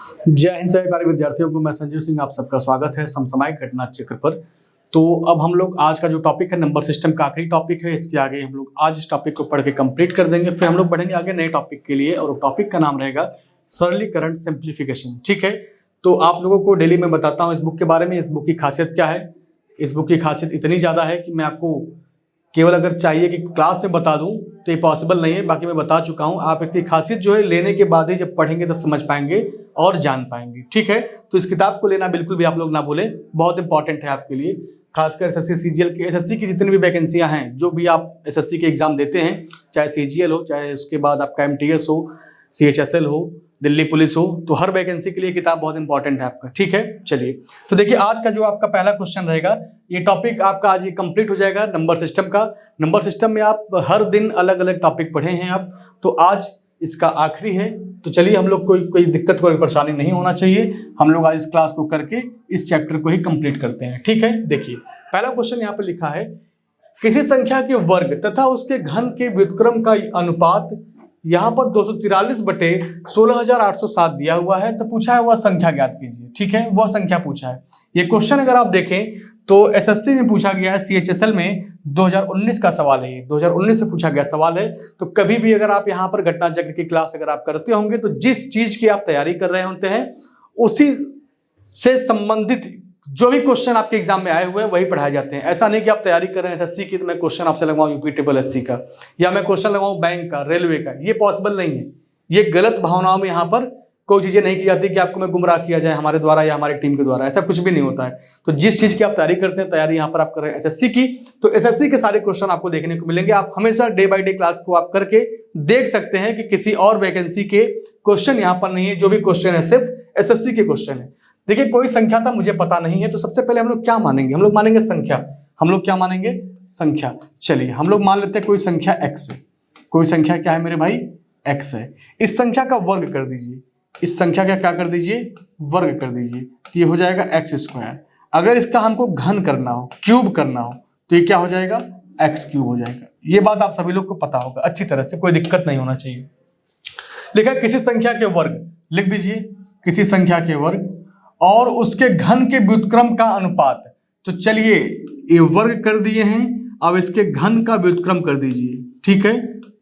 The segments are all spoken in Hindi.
जय हिंद सभी प्यारे विद्यार्थियों को, मैं संजीव सिंह आप सबका स्वागत है समसामयिक घटना चक्र पर। तो अब हम लोग आज का जो टॉपिक है नंबर सिस्टम का आखिरी टॉपिक है। इसके आगे हम लोग आज इस टॉपिक को पढ़ के कंप्लीट कर देंगे, फिर हम लोग बढ़ेंगे आगे नए टॉपिक के लिए और टॉपिक का नाम रहेगा सरलीकरण सिंप्लीफिकेशन। ठीक है, तो आप लोगों को डेली मैं बताता हूँ इस बुक के बारे में। इस बुक की खासियत क्या है? इस बुक की खासियत इतनी ज़्यादा है कि मैं आपको केवल अगर चाहिए कि क्लास में बता दूं तो ये पॉसिबल नहीं है, बाकी मैं बता चुका हूं। आप इसकी खासियत जो है लेने के बाद ही जब पढ़ेंगे तब समझ पाएंगे और जान पाएंगे। ठीक है, तो इस किताब को लेना बिल्कुल भी आप लोग ना भूलें, बहुत इंपॉर्टेंट है आपके लिए। खासकर एसएससी सीजीएल के एसएससी की जितनी भी वैकेंसियां हैं, जो भी आप एसएससी के एग्जाम देते हैं, चाहे सीजीएल हो, चाहे उसके बाद आपका एमटीएस हो, सीएचएसएल हो, दिल्ली पुलिस हो, तो हर वैकेंसी के लिए किताब बहुत इंपॉर्टेंट है आपका। ठीक है, चलिए तो देखिए आज का जो आपका पहला क्वेश्चन रहेगा, ये टॉपिक आपका आज ये कंप्लीट हो जाएगा नंबर सिस्टम का। नंबर सिस्टम में आप हर दिन अलग अलग टॉपिक पढ़े हैं आप, तो आज इसका आखिरी है। तो चलिए हम लोग कोई दिक्कत कोई परेशानी नहीं होना चाहिए, हम लोग आज इस क्लास को करके इस चैप्टर को ही कंप्लीट करते हैं। ठीक है, देखिए पहला क्वेश्चन यहाँ पर लिखा है, किसी संख्या के वर्ग तथा उसके घन के व्युत्क्रम का अनुपात यहाँ पर 243/16,807 दिया हुआ है। तो पूछा है वह संख्या ज्ञात कीजिए। ठीक है, वह संख्या पूछा है। ये क्वेश्चन अगर आप देखें तो एसएससी में पूछा गया है, सीएचएसएल में 2019 का सवाल है। ये 2019 में पूछा गया सवाल है। तो कभी भी अगर आप यहाँ पर घटना चक्र की क्लास अगर आप करते होंगे तो जिस चीज की आप तैयारी कर रहे होते हैं उसी से संबंधित जो भी क्वेश्चन आपके एग्जाम में आए हुए हैं वही पढ़ाए जाते हैं। ऐसा नहीं कि आप तैयारी कर रहे हैं एसएससी की तो मैं क्वेश्चन आपसे लगवाऊं यूपी ट्रिपल एससी का, या मैं क्वेश्चन लगवाऊं बैंक का, रेलवे का। ये पॉसिबल नहीं है। ये गलत भावनाओं में यहाँ पर कोई चीजें नहीं की जाती कि आपको मैं गुमराह किया जाए हमारे द्वारा या हमारी टीम के द्वारा, ऐसा कुछ भी नहीं होता है। तो जिस चीज की आप तैयारी करते हैं, तैयारी यहाँ पर आप कर रहे हैं एसएससी की, तो एसएससी के सारे क्वेश्चन आपको देखने को मिलेंगे। आप हमेशा डे बाय डे क्लास को आप करके देख सकते हैं कि किसी और वैकेंसी के क्वेश्चन यहाँ पर नहीं है। जो भी क्वेश्चन है सिर्फ एसएससी के क्वेश्चन है। देखिए कोई संख्या था मुझे पता नहीं है, तो सबसे पहले हम लोग क्या मानेंगे? हम लोग मानेंगे संख्या। हम लोग क्या मानेंगे? संख्या। चलिए हम लोग मान लेते हैं कोई संख्या x है। कोई संख्या क्या है मेरे भाई? x है। इस संख्या का वर्ग कर दीजिए। इस संख्या का क्या कर दीजिए? वर्ग कर दीजिए। तो ये हो जाएगा x²। अगर इसका हमको घन करना हो, क्यूब करना हो, तो ये क्या हो जाएगा? x³ हो जाएगा। ये बात आप सभी लोग को पता होगा अच्छी तरह से, कोई दिक्कत नहीं होना चाहिए। लिखा किसी संख्या के वर्ग, लिख दीजिए किसी संख्या के वर्ग और उसके घन के व्युत्क्रम का अनुपात। तो चलिए ये वर्ग कर दिए हैं, अब इसके घन का व्युत्क्रम कर दीजिए। ठीक है,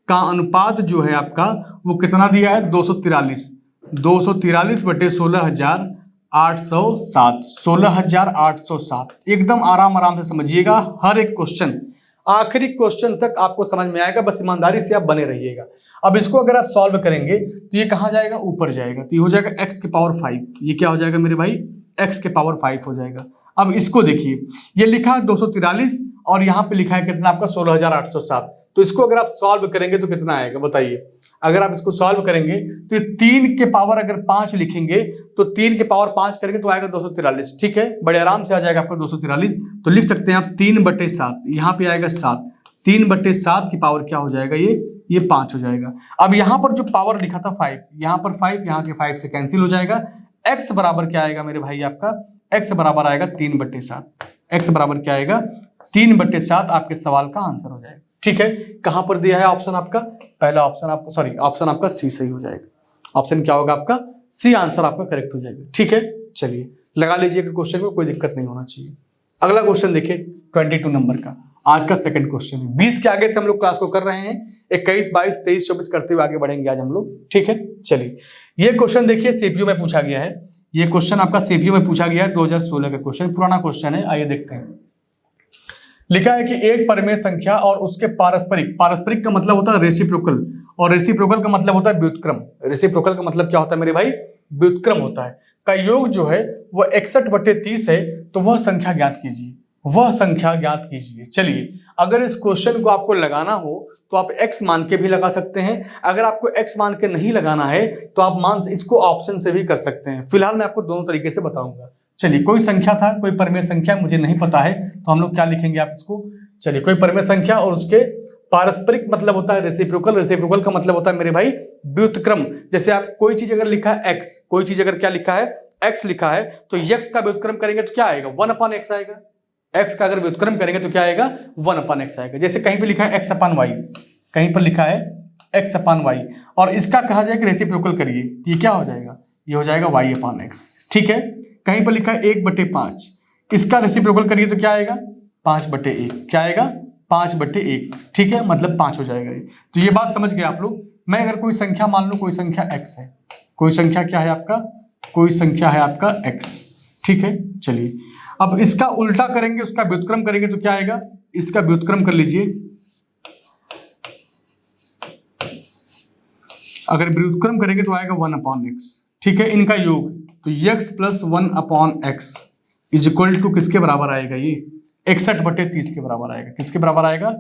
का अनुपात जो है आपका वो कितना दिया है? 243। 243/16,807। 16,807। एकदम आराम आराम से समझिएगा, हर एक क्वेश्चन आखिरी क्वेश्चन तक आपको समझ में आएगा, बस ईमानदारी से आप बने रहिएगा। अब इसको अगर आप सॉल्व करेंगे तो ये कहाँ जाएगा? ऊपर जाएगा। तो ये हो जाएगा x⁵। ये क्या हो जाएगा मेरे भाई? x⁵ हो जाएगा। अब इसको देखिए, ये लिखा है 243 और यहाँ पे लिखा है कितना आपका? 16,807। तो इसको अगर आप सॉल्व करेंगे तो कितना आएगा बताइए? अगर आप इसको सॉल्व करेंगे तो 3 के पावर अगर 5 लिखेंगे तो 3 के पावर 5 करेंगे तो आएगा 243। ठीक है, बड़े आराम से आ जाएगा आपका 243। तो लिख सकते हैं आप 3/7। यहाँ पे आएगा 7। 3/7 की पावर क्या हो जाएगा? ये 5 हो जाएगा। अब यहाँ पर जो पावर लिखा था 5, यहाँ पर 5, यहाँ के 5 से कैंसिल हो जाएगा। x बराबर क्या आएगा मेरे भाई? आपका x बराबर आएगा 3/7। x बराबर क्या आएगा? 3/7 आपके सवाल का आंसर हो जाएगा। ठीक है, कहां पर दिया है ऑप्शन आपका? पहला ऑप्शन आपको, सॉरी ऑप्शन आपका सी सही हो जाएगा। ऑप्शन क्या होगा आपका? सी आंसर आपका करेक्ट हो जाएगा। ठीक है, चलिए लगा लीजिएगा क्वेश्चन में, कोई दिक्कत नहीं होना चाहिए। अगला क्वेश्चन देखिए 22 नंबर का, आज का सेकंड क्वेश्चन है। 20 के आगे से हम लोग क्लास को कर रहे हैं, 21, 22, 23, 24 करते हुए आगे बढ़ेंगे आज हम लोग। ठीक है, चलिए ये क्वेश्चन देखिए सीपीयू में पूछा गया है। ये क्वेश्चन आपका सीपीयू में पूछा गया है, 2016 का क्वेश्चन, पुराना क्वेश्चन है। आइए देखते हैं। लिखा है कि एक परिमेय संख्या और उसके पारस्परिक, पारस्परिक का मतलब होता है रेसिप्रोकल, और रेसिप्रोकल का मतलब होता है व्युत्क्रम। रेसिप्रोकल का मतलब क्या होता है मेरे भाई? व्युत्क्रम होता है। का योग जो है वो 61/30 है। तो वह संख्या ज्ञात कीजिए। वह संख्या ज्ञात कीजिए। चलिए अगर इस क्वेश्चन को आपको लगाना हो तो आप x मान के भी लगा सकते हैं। अगर आपको x मान के नहीं लगाना है तो आप इसको ऑप्शन से भी कर सकते हैं। फिलहाल मैं आपको दोनों तरीके से बताऊंगा। चलिए कोई संख्या था, कोई परिमेय संख्या, मुझे नहीं पता है, तो हम लोग क्या लिखेंगे आप इसको? चलिए कोई परिमेय संख्या और उसके पारस्परिक मतलब होता है रेसिप्रोकल। रेसिप्रोकल का मतलब होता है मेरे भाई व्युत्क्रम। जैसे आप कोई चीज अगर लिखा है x, कोई चीज अगर क्या लिखा है? x लिखा है, तो x का व्युत्क्रम करेंगे तो क्या आएगा? 1/x आएगा। x का अगर व्युत्क्रम करेंगे तो क्या आएगा? 1/x आएगा। जैसे कहीं पे लिखा है x/y, कहीं पर लिखा है x/y, और इसका कहा जाए कि रेसिप्रोकल करिए, तो ये क्या हो जाएगा? ये हो जाएगा y अपान एक्स। ठीक है, कहीं पर लिखा है 1/5, इसका रेसिप्रोकल करिए तो क्या आएगा 5/1, क्या आएगा 5/1। ठीक है, मतलब 5 हो जाएगा ये। तो ये बात समझ गए आप लोग। मैं अगर कोई संख्या मान लूँ, कोई संख्या x है, कोई संख्या क्या है आपका, कोई संख्या है आपका x। ठीक है, चलिए अब इसका उल्टा करेंगे, उसका व्युत्क्रम करेंगे तो क्या आएगा, इसका व्युत्क्रम कर लीजिए। अगर व्युत्क्रम करेंगे तो आएगा 1/x। ठीक है, इनका योग तो x + 1/x is equal to किसके बराबर आएगा, ये 61/30 के बराबर आएगा। किसके बराबर आएगा,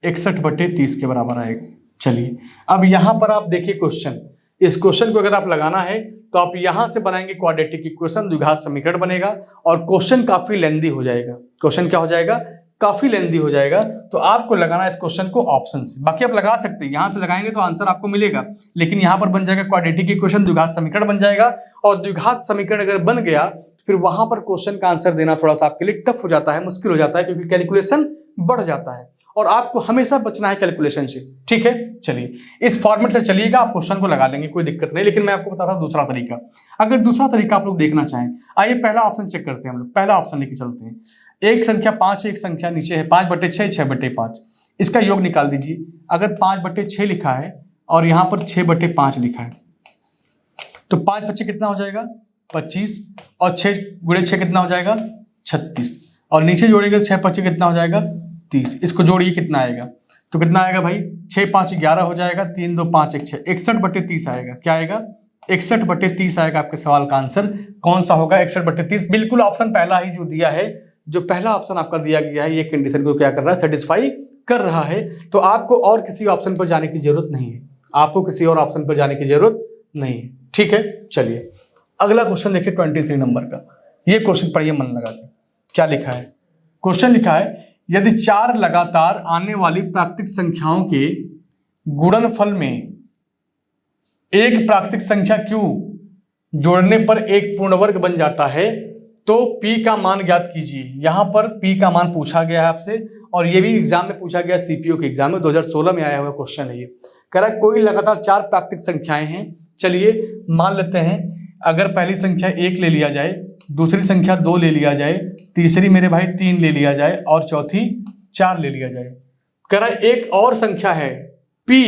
61/30 के बराबर आएगा। चलिए अब यहां पर आप देखिए क्वेश्चन, इस क्वेश्चन को अगर आप लगाना है तो आप यहां से बनाएंगे क्वाड्रेटिक इक्वेशन, द्विघात समीकरण बनेगा और क्वेश्चन काफी लेंदी हो जाएगा। क्वेश्चन क्या हो जाएगा, काफी लेंदी हो जाएगा। तो आपको लगाना है इस क्वेश्चन को ऑप्शन से। बाकी आप लगा सकते हैं, यहां से लगाएंगे तो आंसर आपको मिलेगा, लेकिन यहां पर बन जाएगा क्वाड्रेटिक इक्वेशन, द्विघात समीकरण बन जाएगा। और द्विघात समीकरण अगर बन गया फिर वहां पर क्वेश्चन का आंसर देना थोड़ा सा आपके लिए टफ हो जाता है, मुश्किल हो जाता है, क्योंकि कैलकुलेशन बढ़ जाता है और आपको हमेशा बचना है कैलकुलेशन से। ठीक है, चलिए इस फॉर्मेट से चलिएगा, आप क्वेश्चन को लगा लेंगे, कोई दिक्कत नहीं। लेकिन मैं आपको बता रहा हूं दूसरा तरीका। अगर दूसरा तरीका आप लोग देखना चाहें, आइए पहला ऑप्शन चेक करते हैं हम लोग। पहला ऑप्शन लेके चलते हैं। एक संख्या 5 है, एक संख्या नीचे है 5/6, 6/5। इसका योग निकाल दीजिए। अगर 5/6 लिखा है और यहाँ पर 6/5 लिखा है तो 5/5 कितना हो जाएगा 25 और 6 × 6 कितना हो जाएगा 36 और नीचे जोड़ेंगे 6×5 कितना हो जाएगा 30। इसको जोड़िए कितना आएगा, तो कितना आएगा भाई 6×5 11 हो जाएगा, 3 2 5 1 6, 61/30 आएगा। क्या आएगा 61/30 आएगा। आपके सवाल का आंसर कौन सा होगा 61/30। बिल्कुल ऑप्शन पहला ही जो दिया है, जो पहला ऑप्शन आपका दिया गया है, ये कंडीशन को क्या कर रहा है, सेटिस्फाई कर रहा है। तो आपको और किसी ऑप्शन पर जाने की जरूरत नहीं है, आपको किसी और ऑप्शन पर जाने की जरूरत नहीं है। ठीक है, चलिए अगला क्वेश्चन देखिए 23 नंबर का। ये क्वेश्चन पढ़िए मन लगा के। क्या लिखा है, क्वेश्चन लिखा है यदि 4 लगातार आने वाली प्राकृतिक संख्याओं के गुणनफल में एक प्राकृतिक संख्या q जोड़ने पर एक पूर्ण वर्ग बन जाता है तो p का मान ज्ञात कीजिए। यहां पर p का मान पूछा गया है आपसे और ये भी एग्जाम में पूछा गया, सीपीओ के एग्जाम में 2016 में आया हुआ क्वेश्चन है। ये कह रहा है कोई लगातार 4 प्राकृतिक संख्याएं हैं। चलिए मान लेते हैं, अगर पहली संख्या 1 ले लिया जाए, दूसरी संख्या 2 ले लिया जाए, तीसरी मेरे भाई 3 ले लिया जाए और चौथी 4 ले लिया जाए। कह रहा है एक और संख्या है p,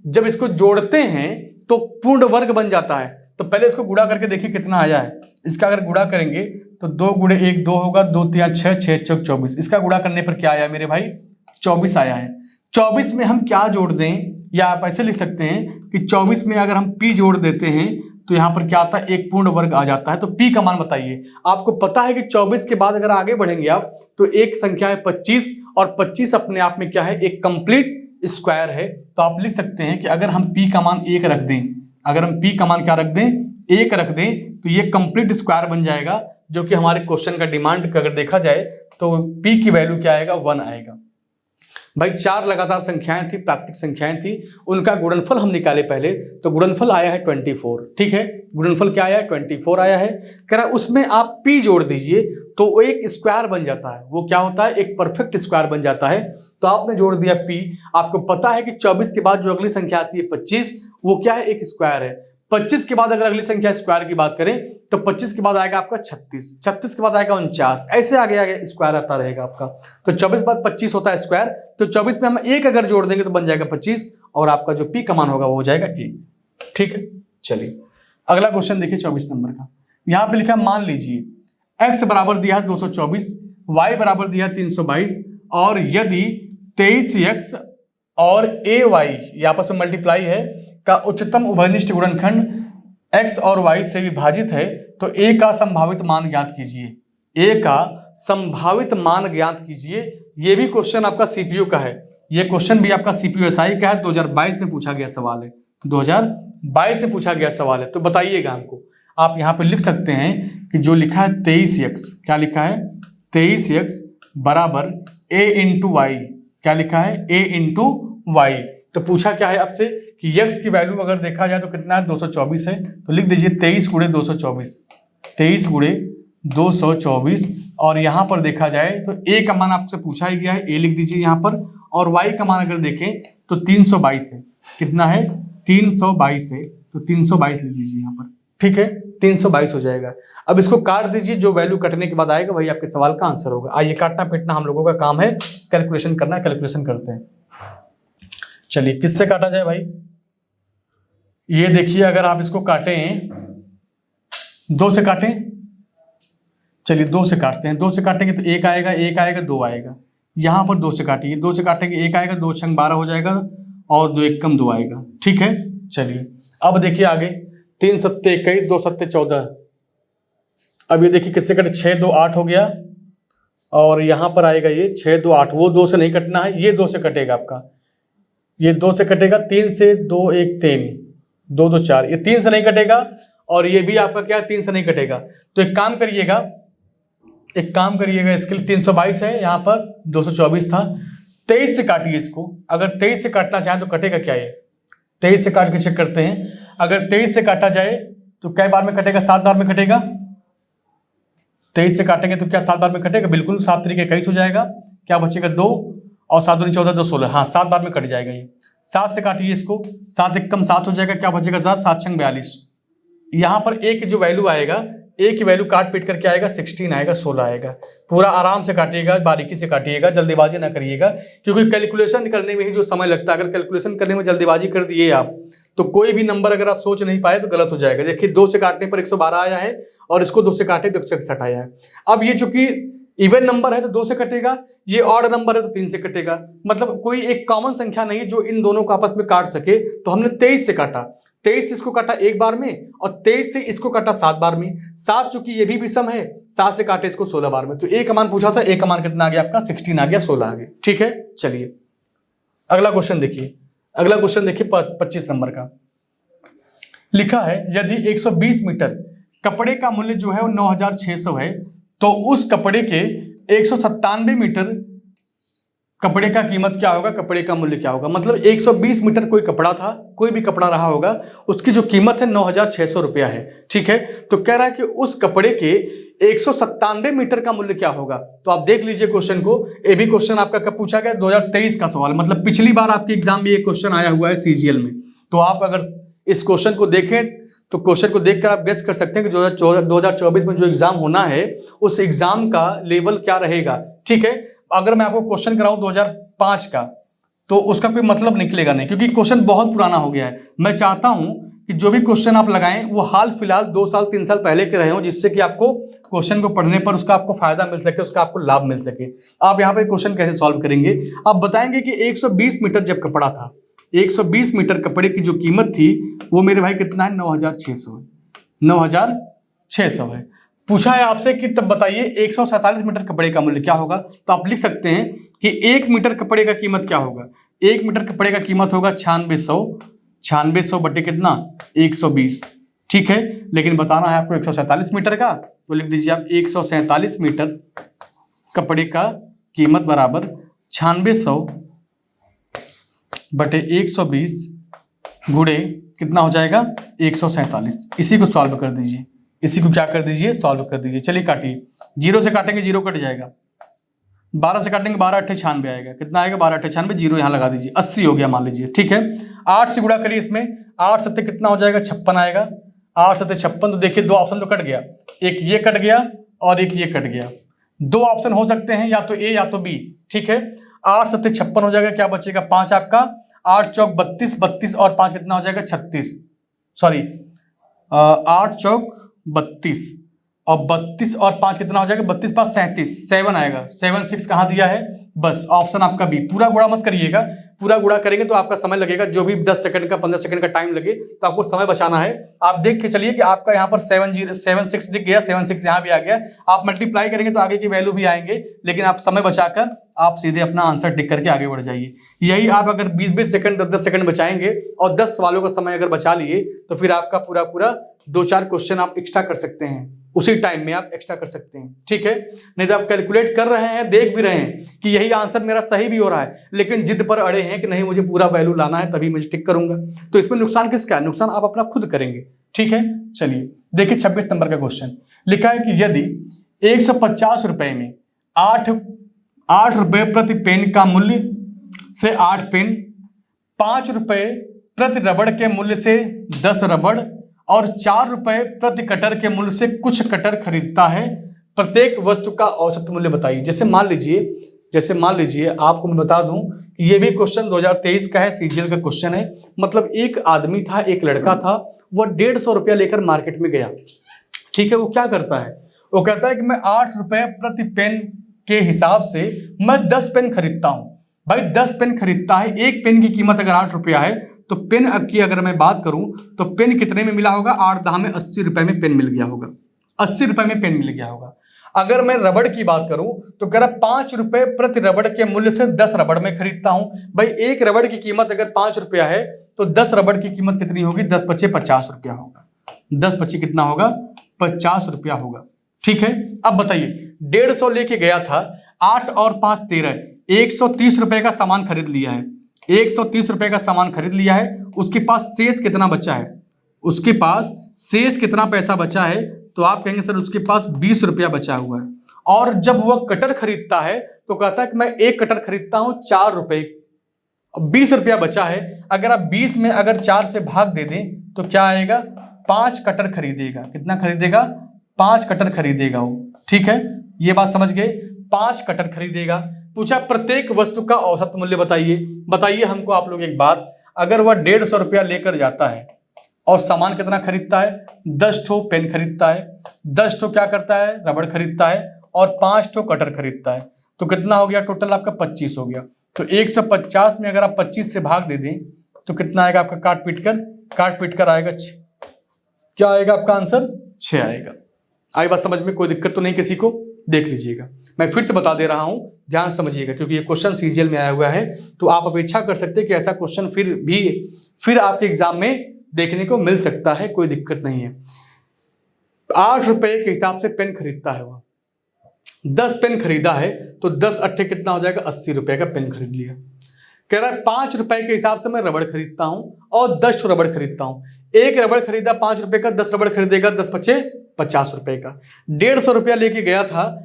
जब इसको जोड़ते हैं तो पूर्ण वर्ग बन जाता है। तो पहले इसको गुणा करके देखिए कितना आया है। इसका अगर गुणा करेंगे तो 2 × 1 2 होगा, 2 3 6, 6 चौक 24। इसका गुणा करने पर क्या आया मेरे भाई 24 आया है। 24 में हम क्या जोड़ दें, या आप ऐसे लिख सकते हैं कि 24 में अगर हम p जोड़ देते हैं तो यहाँ पर क्या आता है, एक पूर्ण वर्ग आ जाता है। तो p का मान बताइए। आपको पता है कि 24 के बाद अगर आगे बढ़ेंगे आप तो एक संख्या है 25 और 25 अपने आप में क्या है, एक कंप्लीट स्क्वायर है। तो आप लिख सकते हैं कि अगर हम p का मान 1 रख दें, अगर हम p का मान क्या रख दें 1 रख दें तो ये कंप्लीट स्क्वायर बन जाएगा, जो कि हमारे क्वेश्चन का डिमांड अगर देखा जाए तो p की वैल्यू क्या आएगा 1 आएगा। भाई 4 लगातार संख्याएं थी, प्राकृतिक संख्याएं थी, उनका गुणनफल हम निकाले पहले, तो गुणनफल आया है 24। ठीक है, गुणनफल क्या आया है 24 आया है। कह रहा उसमें आप p जोड़ दीजिए तो वो एक स्क्वायर बन जाता है। वो क्या होता है, एक परफेक्ट स्क्वायर बन जाता है। तो आपने जोड़ दिया p। आपको पता है कि 24 के बाद जो अगली संख्या आती है 25, वो क्या है, एक स्क्वायर है। 25 के बाद अगर अगली संख्या स्क्वायर की बात करें तो 25 के बाद आएगा आपका 36, 36 के बाद आएगा 49, ऐसे आगे आगे स्क्वायर आता रहेगा आपका। तो 24 के बाद 25 होता है स्क्वायर, तो 24 में हम 1 अगर जोड़ देंगे तो बन जाएगा 25 और आपका जो p का मान होगा वो हो जाएगा 1। ठीक है, चलिए अगला क्वेश्चन देखिए 24 नंबर का। यहाँ पे लिखा मान लीजिए x बराबर दिया है 224, y बराबर दिया है 322 और यदि 23x और ay ये आपस में मल्टीप्लाई है का उच्चतम उभयनिष्ठ गुणनखंड x और y से विभाजित है तो a का संभावित मान ज्ञात कीजिए। a का संभावित मान ज्ञात कीजिए। ये भी क्वेश्चन आपका सीपीयू का है। ये क्वेश्चन भी आपका सीपीयू एसआई का है, 2022 में पूछा गया सवाल है। 2022 में पूछा गया सवाल है। तो बताइएगा हमको, आप यहाँ पे लिख सकते हैं कि जो लिखा है 23x, क्या लिखा है 23x बराबर a × y, क्या लिखा है a × y। तो पूछा क्या है आपसे कि x की वैल्यू अगर देखा जाए तो कितना है 224 है। तो लिख दीजिए 23 × 224, 23 × 224 और यहाँ पर देखा जाए तो a का मान आपसे पूछा ही गया है, a लिख दीजिए यहाँ पर। और y का मान अगर देखें तो 322 है। कितना है 322 है, तो 322 लिख लीजिए यहाँ पर। ठीक है, 322 हो जाएगा। अब इसको काट दीजिए, जो वैल्यू कटने के बाद आएगा वही आपके सवाल का आंसर होगा। आइए काटना पीटना हम लोगों का काम है, कैलकुलेशन करना, कैलकुलेशन करते हैं। चलिए किससे काटा जाए भाई, ये देखिए अगर आप इसको काटें 2 से काटें, चलिए 2 से काटते हैं। 2 से काटेंगे तो 1 आएगा, 1 आएगा, 2 आएगा। यहाँ पर 2 से काटिए, 2 से काटेंगे 1 आएगा, 2 छंग 12 हो जाएगा और 2 1 कम 2 आएगा। ठीक है, चलिए अब देखिए आगे 3 सत्ते 21, 2 सत्ते 14। अब ये देखिए किससे कटे, 6 2 8 हो गया और यहाँ पर आएगा ये 6 2 8, वो 2 से नहीं कटना है, ये 2 से कटेगा आपका, ये 2 से कटेगा, 3 से 2 1 3, 2 2 4, ये 3 से नहीं कटेगा और ये भी आपका क्या 3 से नहीं कटेगा। तो एक काम करिएगा, इसके लिए 322 है, यहाँ पर 224 था, 23 से काटिए इसको। अगर 23 से काटना चाहें तो कटेगा क्या, ये 23 से काट के चेक करते हैं। अगर 23 से काटा जाए तो कै बार में कटेगा, 7 बार में कटेगा। 23 से काटेंगे तो क्या 7 बार में कटेगा, बिल्कुल 7 तरीके 21 हो जाएगा, क्या बचेगा 2 और 7 दूनी 14, 2 16, हाँ 7 बार में कट जाएगा ये। 7 से काटिए इसको, 7 1 कम 7 हो जाएगा, क्या बचेगा 7, 7 छंग 42। यहाँ पर एक जो वैल्यू आएगा, एक ही वैल्यू काट पीट करके आएगा, 16 आएगा, 16 आएगा। पूरा आराम से काटिएगा, बारीकी से काटिएगा, जल्दीबाजी ना करिएगा, क्योंकि कैलकुलेशन करने में ही जो समय लगता है, अगर कैलकुलेशन करने में जल्दीबाजी कर दिए आप तो कोई भी नंबर अगर आप सोच नहीं पाए तो गलत हो जाएगा। देखिए 2 से काटने पर 112 आया है और इसको 2 से काटे तो 161 आया है। अब ये चूंकि इवन नंबर है तो 2 से कटेगा, ये ऑड नंबर है तो 3 से कटेगा, मतलब कोई एक कॉमन संख्या नहीं है जो इन दोनों को आपस में काट सके। तो हमने 23 से काटा, 23 से इसको काटा 1 बार में और 23 से इसको काटा 7 बार में। 7 चूंकि ये भी विषम है, 7 से काटे इसको 16 बार में। तो ए का मान पूछा था, ए का मान कितना आ गया आपका 16 आ गया, 16 आ गया। ठीक है, चलिए अगला क्वेश्चन देखिए, 25 नंबर का लिखा है, यदि 120 मीटर कपड़े का मूल्य जो है वो 9600 है, तो उस कपड़े के 197 मीटर कपड़े का कीमत क्या होगा, कपड़े का मूल्य क्या होगा। मतलब 120 मीटर कोई कपड़ा था, कोई भी कपड़ा रहा होगा, उसकी जो कीमत है 9600 रुपया है। ठीक है, तो कह रहा है कि उस कपड़े के 197 मीटर का मूल्य क्या होगा। तो आप देख लीजिए क्वेश्चन को, ये भी क्वेश्चन आपका कब पूछा गया, 2023 का सवाल, मतलब पिछली बार आपके एग्जाम में ये क्वेश्चन आया हुआ है सीजीएल में। तो आप अगर इस क्वेश्चन को देखें तो क्वेश्चन को देखकर आप गेस कर सकते हैं कि 2024 में जो एग्जाम होना है उस एग्जाम का लेवल क्या रहेगा। ठीक है, अगर मैं आपको क्वेश्चन कराऊं 2005 का तो उसका कोई मतलब निकलेगा नहीं, क्योंकि क्वेश्चन बहुत पुराना हो गया है। मैं चाहता हूं कि जो भी क्वेश्चन आप लगाएं वो हाल फिलहाल 2 साल 3 साल पहले के रहे हो, जिससे कि आपको क्वेश्चन को पढ़ने पर उसका आपको फायदा मिल सके, उसका आपको लाभ मिल सके। आप यहाँ पे क्वेश्चन कैसे सॉल्व करेंगे, आप बताएंगे कि 120 मीटर जब कपड़ा था, 120 मीटर कपड़े की जो कीमत थी वो मेरे भाई कितना है, 9600 है, 9600 है। पूछा है आपसे कि तब बताइए 147 मीटर कपड़े का मूल्य क्या होगा। तो आप लिख सकते हैं कि 1 मीटर कपड़े का कीमत क्या होगा, 1 मीटर कपड़े का कीमत होगा 9600 बटे कितना 120। ठीक है, लेकिन बताना है आपको 147 मीटर का, तो लिख दीजिए आप 147 मीटर कपड़े का कीमत बराबर 9600 बटे 120 गुणे कितना हो जाएगा 147। इसी को सॉल्व कर दीजिए, इसी को क्या कर दीजिए, सॉल्व कर दीजिए। चलिए काटिए, 0 से काटेंगे 0 कट जाएगा, 12 से काटेंगे 12 8 96 आएगा, कितना आएगा 12 8 96, 0 यहाँ लगा दीजिए, 80 हो गया मान लीजिए। ठीक है, 8 से गुणा करिए इसमें, 8 सत्ते कितना हो जाएगा 56 आएगा, 8 सत्ते 56। तो देखिए 2 ऑप्शन तो कट गया, एक ये कट गया और एक ये कट गया। 2 ऑप्शन हो सकते हैं, या तो ए या तो बी। ठीक है, 8 सत्ते 56 हो जाएगा, क्या बचेगा 5 आपका, 8 चौक 32, 32 और 5 कितना हो जाएगा 36, सॉरी 8 चौक 32 और 32 और 5 कितना हो जाएगा 32 5 37, 7 आएगा, 7 6 कहाँ दिया है, बस ऑप्शन आपका बी। पूरा गुणा मत करिएगा, पूरा गुणा करेंगे तो आपका समय लगेगा, जो भी 10 सेकंड का 15 सेकंड का टाइम लगे, तो आपको समय बचाना है। आप देख के चलिए कि आपका यहाँ पर 76 दिख गया, 76 यहाँ भी आ गया। आप मल्टीप्लाई करेंगे तो आगे की वैल्यू भी आएंगे, लेकिन आप समय बचाकर आप सीधे अपना आंसर टिक करके आगे बढ़ जाइए। यही आप अगर 20-20 सेकंड 10-10 सेकंड बचाएंगे और 10 सवालों का समय अगर बचा लिए तो फिर आपका पूरा 2-4 क्वेश्चन आप एक्स्ट्रा कर सकते हैं, उसी टाइम में आप एक्स्ट्रा कर सकते हैं। ठीक है, नहीं तो आप कैलकुलेट कर रहे हैं, देख भी रहे हैं कि यही आंसर मेरा सही भी हो रहा है, लेकिन जिद पर अड़े हैं कि नहीं मुझे पूरा वैल्यू लाना है तभी मैं टिक करूंगा। तो इसमें नुकसान किसका है, नुकसान आप अपना खुद करेंगे। ठीक है, चलिए देखिए 26 नंबर का क्वेश्चन लिखा है कि यदि 150 रुपए में 8 रुपए प्रति पेन का मूल्य से 8 पेन, 5 रुपए प्रति रबड़ के मूल्य से 10 रबड़ और 4 रुपए प्रति कटर के मूल्य से कुछ कटर खरीदता है, प्रत्येक वस्तु का औसत मूल्य बताइए। जैसे मान लीजिए आपको मैं बता दूं कि ये भी क्वेश्चन 2023 का है, सीजीएल का क्वेश्चन है। मतलब एक आदमी था, एक लड़का था, वह 150 रुपया लेकर मार्केट में गया। ठीक है, वो क्या करता है, वो कहता है कि मैं 8 रुपए प्रति पेन के हिसाब से मैं 10 पेन खरीदता हूं। भाई 10 पेन खरीदता है, एक पेन की कीमत अगर 8 रुपया है तो पेन की अगर मैं बात करूं तो पेन कितने में मिला होगा, 8 दहा में 80 रुपए में पेन मिल गया होगा, 80 रुपए में पेन मिल गया होगा। अगर मैं रबड़ की बात करूं तो कह रहा 5 रुपए प्रति रबड़ के मूल्य से 10 रबड़ में खरीदता हूं। भाई एक रबड़ की कीमत अगर 5 रुपया है तो 10 रबड़ की कीमत कितनी होगी, 10 पचे 50 रुपया होगा, 10 पचे कितना होगा, 50 रुपया होगा। ठीक है, अब बताइए 150 लेके गया था, 8 और 5 13, 130 रुपए का सामान खरीद लिया है, 130 रुपए का सामान खरीद लिया है। उसके पास शेष कितना बचा है, उसके पास शेष कितना पैसा बचा है, तो आप कहेंगे सर उसके पास 20 रुपया बचा हुआ है। और जब वह कटर खरीदता है तो कहता है कि मैं एक कटर खरीदता हूं 4 रुपए, 20 रुपया बचा है। अगर आप 20 में अगर 4 से भाग दे दें तो क्या आएगा, 5 कटर खरीदेगा। कितना खरीदेगा, 5 कटर खरीदेगा वो। ठीक है, ये बात समझ गए, 5 कटर खरीदेगा। पूछा प्रत्येक वस्तु का औसत मूल्य बताइए हमको आप लोग एक बात, अगर वह 150 रुपया लेकर जाता है और सामान कितना खरीदता है, 10 ठो पेन खरीदता है, 10 ठो क्या करता है, रबड़ खरीदता है, और 5 ठो कटर खरीदता है, तो कितना हो गया टोटल आपका 25 हो गया। तो 150 में अगर आप 25 से भाग दे दें तो कितना आएगा आपका, काट पीट कर आएगा 6। क्या आएगा आपका आंसर, 6 आएगा। आई बात समझ में, कोई दिक्कत तो नहीं किसी को, देख लीजिएगा। मैं फिर से बता दे रहा हूं, ध्यान समझिएगा, क्योंकि ये क्वेश्चन सीजीएल में आया हुआ है, तो आप अपेक्षा कर सकते हैं कि ऐसा क्वेश्चन फिर आपके एग्जाम में देखने को मिल सकता है, कोई दिक्कत नहीं है। 8 रुपए के हिसाब से पेन खरीदता है, वह 10 पेन खरीदा है तो 10 अट्ठे कितना हो जाएगा, 80 रुपए का पेन खरीद लिया। कह रहा है 5 रुपए के हिसाब से मैं रबड़ खरीदता हूं और 10 रबड़ खरीदता हूं। एक रबड़ खरीदा 5 रुपए का, 10 रबड़ खरीदेगा 10 पचे 50 रुपए का। 150 रुपया लेके गया था,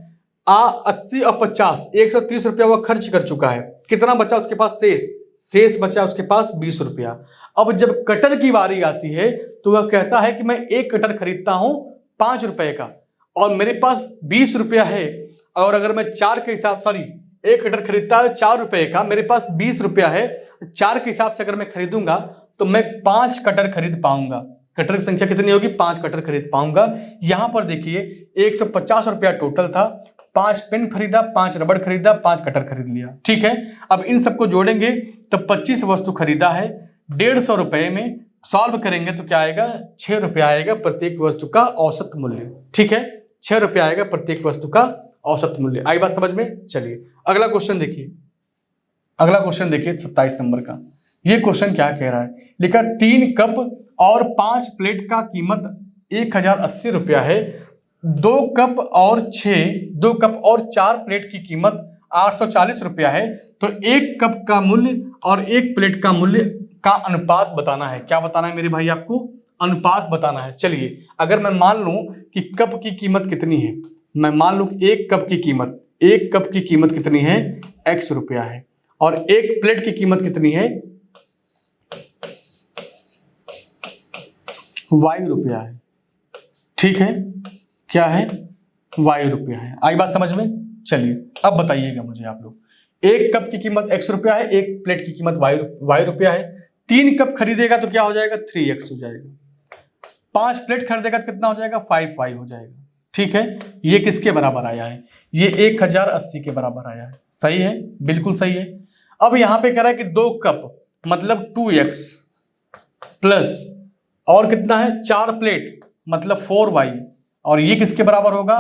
80 और 50 130 रुपया वह खर्च कर चुका है। कितना बचा उसके पास, शेष बचा उसके पास 20 रुपया। अब जब कटर की बारी आती है तो वह कहता है कि मैं एक कटर खरीदता हूं 5 रुपए का और मेरे पास 20 रुपया है, और अगर मैं एक कटर खरीदता है 4 रुपए का, मेरे पास 20 रुपया है, 4 के हिसाब से अगर मैं खरीदूंगा तो मैं 5 कटर खरीद पाऊंगा। कटर की संख्या कितनी होगी, 5 कटर खरीद पाऊंगा। यहां पर देखिए 150 रुपया टोटल था, 5 पेन खरीदा, 5 रबड़ खरीदा, 5 कटर खरीद लिया। ठीक है, अब इन सबको जोड़ेंगे तो 25 वस्तु खरीदा है, 150 रुपए में सॉल्व करेंगे तो क्या आएगा, 6 रुपया आएगा प्रत्येक वस्तु का औसत मूल्य। ठीक है, 6 रुपया आएगा प्रत्येक वस्तु का औसत मूल्य। आई बात समझ में। चलिए अगला क्वेश्चन देखिए, 27 नंबर का। ये क्वेश्चन क्या कह रहा है, लिखा 3 कप और 5 प्लेट का कीमत 1080 रुपया है, 2 कप और 4 प्लेट की कीमत 840 रुपया है, तो 1 कप का मूल्य और 1 प्लेट का मूल्य का अनुपात बताना है। क्या बताना है मेरे भाई, आपको अनुपात बताना है। चलिए अगर मैं मान लूं कि कप की कीमत कितनी है, मैं मान लूं 1 कप की कीमत कितनी है, x रुपया है, और 1 प्लेट की कीमत कितनी है, y रुपया है। ठीक है, क्या है, y रुपया है। आई बात समझ में। चलिए अब बताइएगा मुझे आप लोग, 1 कप की कीमत x रुपया है, 1 प्लेट की कीमत y रुपया है। 3 कप खरीदेगा तो क्या हो जाएगा, 3x हो जाएगा। 5 प्लेट खरीदेगा तो कितना हो जाएगा, 5y हो जाएगा। ठीक है, ये किसके बराबर आया है, ये 1080 के बराबर आया है। सही है, बिल्कुल सही है। अब यहां पे कह रहा है कि 2 कप मतलब 2x प्लस और कितना है, 4 प्लेट मतलब 4y, और ये किसके बराबर होगा,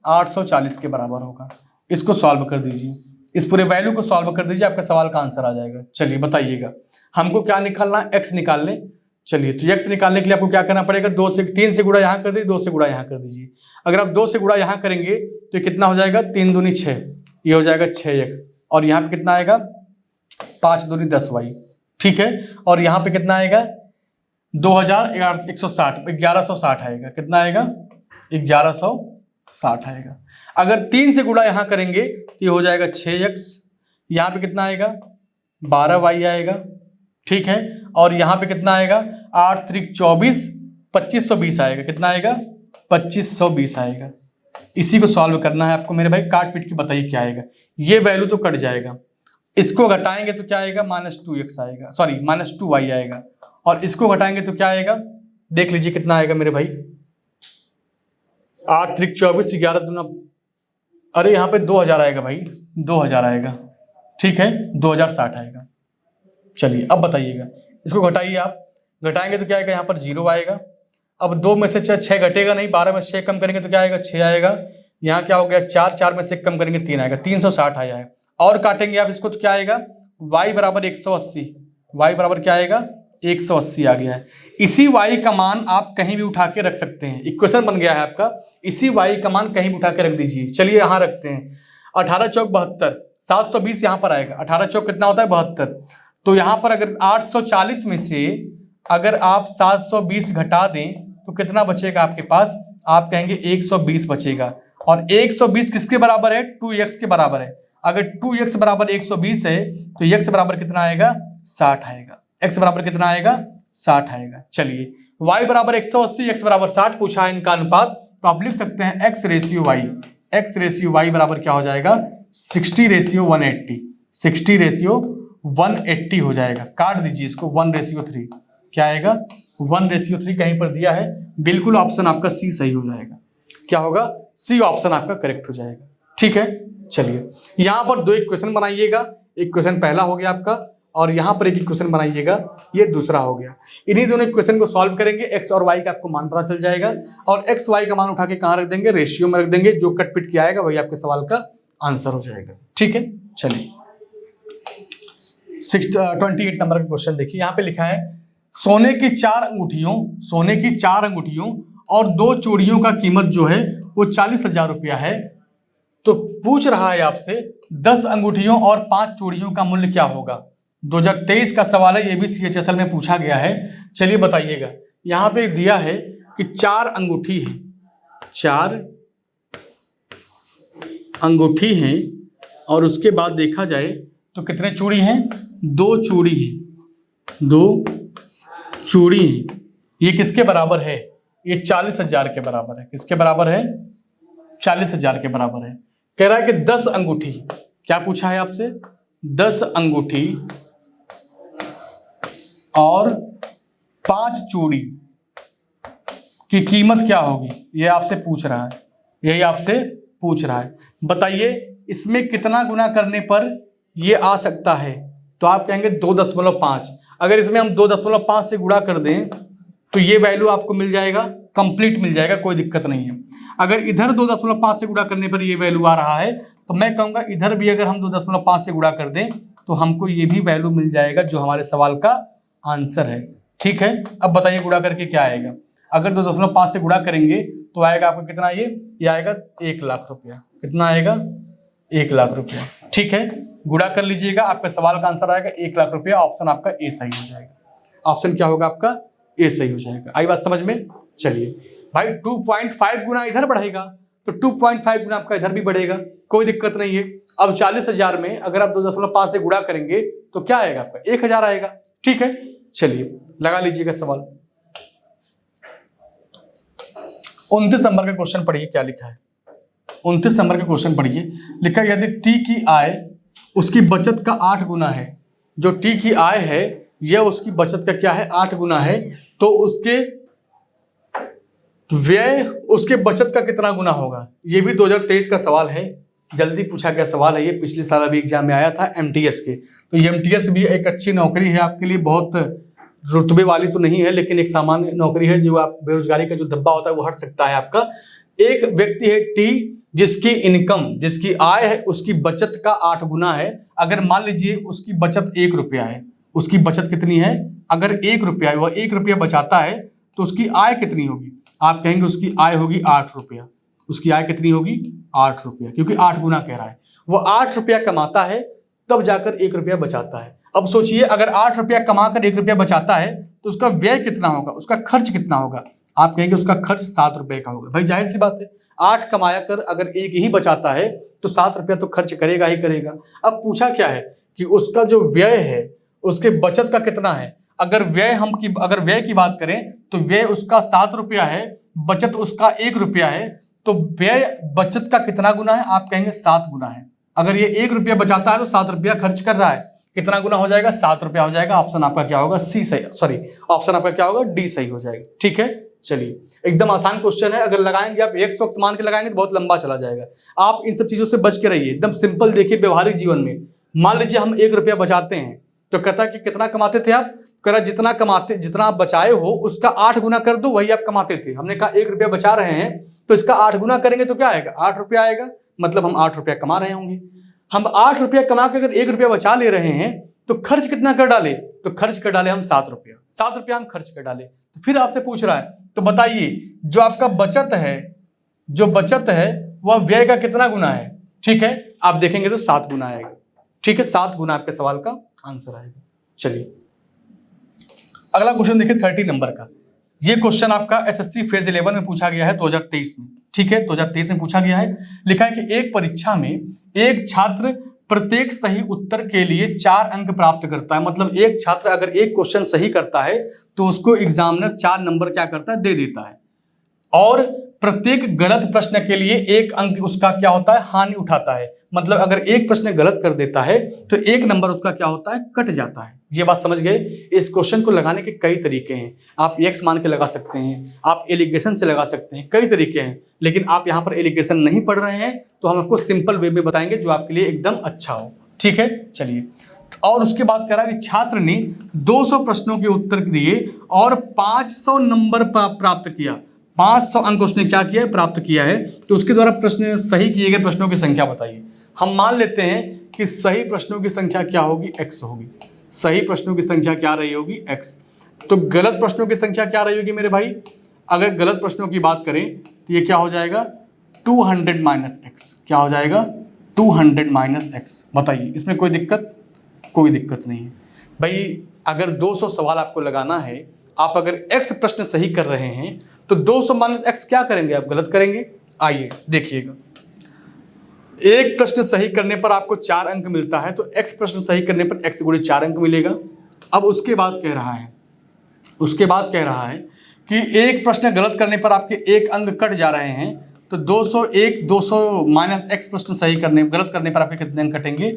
840 के बराबर होगा। इसको सॉल्व कर दीजिए, इस पूरे वैल्यू को सॉल्व कर दीजिए, आपका सवाल का आंसर आ जाएगा। चलिए बताइएगा, हमको क्या निकालना है, x निकालने। चलिए तो x निकालने के लिए आपको क्या करना पड़ेगा, 3 से गुणा यहाँ कर दीजिए, 2 से गुणा यहाँ कर दीजिए। अगर आप 2 से गुणा यहाँ करेंगे तो कितना हो जाएगा, 3 दूनी 6, ये हो जाएगा 6x, और यहाँ पे कितना आएगा, 5 दूनी 10y। ठीक है, और यहाँ पे कितना आएगा, 1160 आएगा। कितना आएगा, 1160 आएगा। अगर 3 से गुणा यहाँ करेंगे तो ये हो जाएगा 6x, यहाँ पे कितना आएगा, 12y आएगा। ठीक है, और यहाँ पे कितना आएगा, 8 त्रिक 24, 2520 आएगा। कितना आएगा? 2520 आएगा। इसी को सॉल्व करना है आपको मेरे भाई। काट पीट के बताइए क्या आएगा। ये वैल्यू तो कट जाएगा, इसको घटाएंगे तो क्या आएगा? -2x आएगा, सॉरी -2y आएगा। और इसको घटाएंगे तो क्या आएगा? देख लीजिए कितना आएगा मेरे भाई। 8 त्रिक 24, 11 दूना, अरे यहाँ पे 2000 आएगा भाई, 2000 आएगा। ठीक है, 2060 आएगा। चलिए अब बताइएगा, इसको घटाइए आप। घटाएंगे तो क्या आएगा? यहाँ पर 0 आएगा। अब 2 में से 6 घटेगा नहीं, 12 में 6 कम करेंगे तो क्या आएगा? 6 आएगा। यहाँ क्या हो गया? 4 में से कम करेंगे 3 आएगा, 360 आया है। और काटेंगे आप इसको तो क्या आएगा? y बराबर 180, y बराबर क्या आएगा? 180 आ गया है। इसी y का मान आप कहीं भी उठा के रख सकते हैं। इक्वेशन बन गया है आपका, इसी y का मान कहीं भी उठा के रख दीजिए। चलिए यहाँ रखते हैं, 18 चौक 72, 720 यहाँ पर आएगा। 18 चौक कितना होता है? 72। तो यहाँ पर अगर 840 में से अगर आप 720 घटा दें तो कितना बचेगा आपके पास? आप कहेंगे 120 बचेगा। और 120 किसके बराबर है? 2x के बराबर है। अगर 2x बराबर 120 है तो x बराबर कितना आएगा? 60 आएगा। x बराबर कितना आएगा? 60 आएगा। चलिए y बराबर 180, x बराबर 60 पूछा है इनका अनुपात, तो आप लिख सकते हैं x ratio y। x ratio y बराबर क्या हो जाएगा? 60 रेशियो 180, 60 रेशियो 180 हो जाएगा। काट दीजिए इसको, 1 रेशियो 3 क्या आएगा? 1 रेशियो 3 कहीं पर दिया है, बिल्कुल ऑप्शन आपका सी सही हो जाएगा। क्या होगा? सी ऑप्शन आपका करेक्ट हो जाएगा। ठीक है, चलिए यहां पर 2 इक्वेशन बनाइएगा। इक्वेशन पहला हो गया आपका, और यहां पर एक इक्वेशन बनाइएगा, ये दूसरा हो गया। इन्हीं दोनों इक्वेशन को सॉल्व करेंगे, एक्स और वाई का आपको मान पता चल जाएगा। और एक्स वाई का मान उठा के कहां रख देंगे? रेशियो में रख देंगे। जो कट पिट के आएगा वही आपके सवाल का आंसर हो जाएगा। ठीक है, चलिए 28 नंबर का क्वेश्चन देखिए। यहाँ पे लिखा है सोने की 4 अंगूठियों और 2 चूड़ियों का कीमत जो है वो 40,000 रुपया है। तो पूछ रहा है आपसे 10 अंगूठियों और 5 चूड़ियों का मूल्य क्या होगा। 2023 का सवाल है, ये भी CHSL में पूछा गया है। चलिए बताइएगा, यहाँ पे दिया है कि 4 अंगूठी है, 4 अंगूठी हैं, और उसके बाद देखा जाए तो कितने चूड़ी हैं? 2 चूड़ी हैं, 2 चूड़ी हैं। ये किसके बराबर है? ये 40,000 के बराबर है। किसके बराबर है? 40,000 के बराबर है। कह रहा है कि 10 अंगूठी, क्या पूछा है आपसे? 10 अंगूठी और 5 चूड़ी की कीमत क्या होगी, ये आपसे पूछ रहा है। यही आपसे पूछ रहा है। बताइए इसमें कितना गुना करने पर ये आ सकता है? तो आप कहेंगे 2.5। अगर इसमें हम 2.5 से गुणा कर दें तो ये वैल्यू आपको मिल जाएगा, कंप्लीट मिल जाएगा, कोई दिक्कत नहीं है। अगर इधर 2.5 से गुणा करने पर ये वैल्यू आ रहा है तो मैं कहूँगा इधर भी अगर हम 2.5 से गुणा कर दें तो हमको ये भी वैल्यू मिल जाएगा जो हमारे सवाल का आंसर है। ठीक है, अब बताइए गुणा करके क्या आएगा। अगर 2.5 से गुणा करेंगे तो आएगा आपका कितना? ये आएगा 1 लाख रुपया। कितना आएगा? 1 लाख रुपया। ठीक है, गुणा कर लीजिएगा, आपका सवाल का आंसर आएगा 1 लाख रुपया। ऑप्शन आपका ए सही हो जाएगा। ऑप्शन क्या होगा आपका? ए सही हो जाएगा। आई बात समझ में? चलिए भाई 2.5 गुना इधर बढ़ेगा तो 2.5 गुना आपका इधर भी बढ़ेगा, कोई दिक्कत नहीं है। अब 40,000 में अगर आप 2.5 से गुणा करेंगे तो क्या आएगा आपका? 1,000 आएगा। ठीक है, चलिए लगा लीजिएगा सवाल। 29 नंबर का क्वेश्चन पढ़िए, क्या लिखा है? 29 नंबर का क्वेश्चन पढ़िए। लिखा है यदि टी की आय उसकी बचत का 8 गुना है। जो टी की आय है यह उसकी बचत का क्या है? 8 गुना है। तो उसके व्यय उसके बचत का कितना गुना होगा? ये भी 2023 का सवाल है, जल्दी पूछा गया सवाल है ये। पिछले साल अभी एग्जाम में आया था MTS के। तो ये MTS भी एक अच्छी नौकरी है आपके लिए, बहुत रुतबे वाली तो नहीं है लेकिन एक सामान्य नौकरी है जो आप बेरोजगारी का जो धब्बा होता है वो हट सकता है आपका। एक व्यक्ति है टी जिसकी इनकम, जिसकी आय है उसकी बचत का 8 गुना है। अगर मान लीजिए उसकी बचत 1 रुपया है, उसकी बचत कितनी है? अगर 1 रुपया है, वह 1 रुपया बचाता है तो उसकी आय कितनी होगी? आप कहेंगे उसकी आय होगी 8 रुपया। उसकी आय कितनी होगी? 8 रुपया, क्योंकि 8 गुना कह रहा है। वो 8 रुपया कमाता है तब जाकर 1 रुपया बचाता है। अब सोचिए अगर 8 रुपया कमाकर 1 रुपया बचाता है तो उसका व्यय कितना होगा, उसका खर्च कितना होगा? आप कहेंगे उसका खर्च 7 रुपये का होगा। भाई जाहिर सी बात है, 8 कमाया कर अगर 1 ही बचाता है तो 7 रुपया तो खर्च करेगा ही करेगा। अब पूछा क्या है कि उसका जो व्यय है उसके बचत का कितना है। अगर व्यय की बात करें तो व्यय उसका 7 रुपया है, बचत उसका 1 रुपया है, तो व्यय बचत का कितना गुना है? आप कहेंगे 7 गुना है। अगर ये 1 रुपया बचाता है तो 7 रुपया खर्च कर रहा है, कितना गुना हो जाएगा? 7 रुपया हो जाएगा। ऑप्शन आपका क्या होगा? सी सही, सॉरी ऑप्शन आपका क्या होगा? डी सही हो जाएगा। ठीक है, चलिए एकदम आसान क्वेश्चन है, अगर लगाएंगे आप 100 मान के लगाएंगे तो बहुत लंबा चला जाएगा। आप इन सब चीजों से बच के रहिए, एकदम सिंपल देखिए व्यवहारिक जीवन में। मान लीजिए हम 1 रुपया बचाते हैं, तो कहता है कि कितना कमाते थे आप? कह रहा जितना कमाते, जितना आप बचाए हो उसका 8 गुना कर दो, वही आप कमाते थे। हमने कहा 1 रुपया बचा रहे हैं तो इसका 8 गुना करेंगे तो क्या आएगा? 8 रुपया आएगा, मतलब हम 8 रुपया कमा रहे होंगे। हम 8 रुपया कमा के अगर 1 रुपया बचा ले रहे हैं तो खर्च कितना कर डाले? तो खर्च कर डाले हम 7 रुपया, 7 रुपया हम खर्च कर डाले। तो फिर आपसे पूछ रहा है, तो बताइए जो आपका बचत है, जो बचत है वह व्यय का कितना गुना है? ठीक है, आप देखेंगे तो 7 गुना आएगा। ठीक है, 7 गुना आपके सवाल का आंसर आएगा। चलिए अगला क्वेश्चन देखिए 30 नंबर का। ये क्वेश्चन आपका एसएससी फेज 11 में पूछा गया है 2023 में। ठीक है, 2023 में पूछा गया है। लिखा है कि एक परीक्षा में एक छात्र प्रत्येक सही उत्तर के लिए 4 अंक प्राप्त करता है। मतलब एक छात्र अगर एक क्वेश्चन सही करता है तो उसको एग्जामिनर 4 नंबर क्या करता है? दे देता है। और प्रत्येक गलत प्रश्न के लिए 1 अंक उसका क्या होता है? हानि उठाता है। मतलब अगर एक प्रश्न गलत कर देता है तो 1 नंबर उसका क्या होता है? कट जाता है। ये बात समझ गए? इस क्वेश्चन को लगाने के कई तरीके हैं। आप एक्स मान के लगा सकते हैं, आप एलिगेशन से लगा सकते हैं, कई तरीके हैं। लेकिन आप यहाँ पर एलिगेशन नहीं पढ़ रहे हैं तो हम आपको सिंपल वे में बताएंगे जो आपके लिए एकदम अच्छा हो। ठीक है, चलिए। और उसके बाद कह रहा है कि छात्र ने 200 प्रश्नों के उत्तर दिए और 500 नंबर प्राप्त किया। 500 अंक उसने क्या किया है? प्राप्त किया है। तो उसके द्वारा प्रश्न सही किए गए प्रश्नों की संख्या बताइए। हम मान लेते हैं कि सही प्रश्नों की संख्या क्या होगी? x होगी। सही प्रश्नों की संख्या क्या रही होगी? x। तो गलत प्रश्नों की संख्या क्या रही होगी मेरे भाई? अगर गलत प्रश्नों की बात करें तो ये क्या हो जाएगा? 200 माइनस एक्स। क्या हो जाएगा? 200 माइनस एक्स। बताइए इसमें कोई दिक्कत? कोई दिक्कत नहीं है भाई। अगर 200 सवाल आपको लगाना है, आप अगर x प्रश्न सही कर रहे हैं तो 200 माइनस एक्स क्या करेंगे? आप गलत करेंगे। आइए देखिएगा, एक प्रश्न सही करने पर आपको 4 अंक मिलता है, तो x प्रश्न सही करने पर x गुणे 4 अंक मिलेगा। अब उसके बाद कह रहा है कि एक प्रश्न गलत करने पर आपके 1 अंक कट जा रहे हैं, तो 200 माइनस x प्रश्न सही करने गलत करने पर आपके कितने अंक कटेंगे?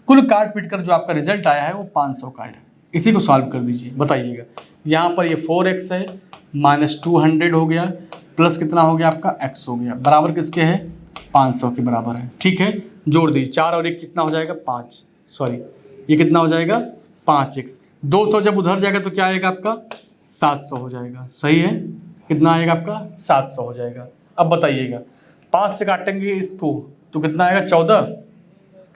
कुल काट पीट कर जो आपका रिजल्ट आया है वो 500 का है। इसी को सॉल्व कर दीजिए, बताइएगा। यहाँ पर ये 4x है, माइनस 200 हो गया, प्लस कितना हो गया आपका? x हो गया, बराबर किसके है? 500 के बराबर है। ठीक है, जोड़ दीजिए। 4 और 1 कितना हो जाएगा? 5। सॉरी, ये कितना हो जाएगा? 5x। 200 जब उधर जाएगा तो क्या आएगा आपका? 700 हो जाएगा। सही है, कितना आएगा आपका? 700 हो जाएगा। अब बताइएगा 5 से काटेंगे इसको तो कितना आएगा? 14।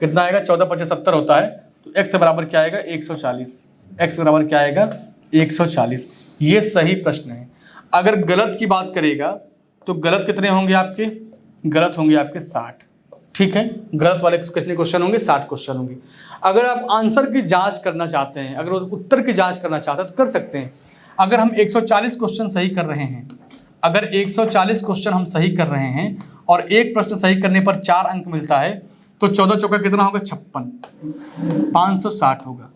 कितना आएगा? 14 5 70 होता है। तो x के बराबर क्या आएगा? 140। x के बराबर क्या आएगा? 140। ये सही प्रश्न है। अगर गलत की बात करेगा तो गलत कितने होंगे आपके? गलत होंगे आपके 60। ठीक है, गलत वाले कितने क्वेश्चन होंगे? 60 क्वेश्चन होंगे। अगर आप आंसर की जांच करना चाहते हैं, अगर उत्तर की जांच करना चाहते हैं तो कर सकते हैं। अगर हम 140 क्वेश्चन सही कर रहे हैं, अगर 140 क्वेश्चन हम सही कर रहे हैं और एक प्रश्न सही करने पर 4 अंक मिलता है, तो 14 चौका कितना होगा? 56। 560 होगा।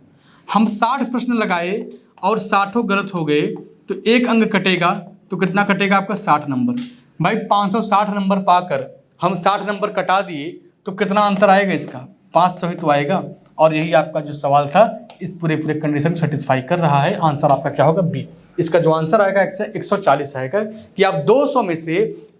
हम 60 प्रश्न लगाए और 60 गलत हो गए तो 1 अंक कटेगा, तो कितना कटेगा आपका? 60 नंबर। भाई 560 नंबर पाकर हम 60 नंबर कटा दिए तो कितना अंतर आएगा इसका? 500 ही तो आएगा। और यही आपका जो सवाल था इस पूरे कंडीशन को सेटिस्फाई कर रहा है। आंसर आपका क्या होगा? बी। इसका जो आंसर आएगा 140 आएगा कि आप 200 में से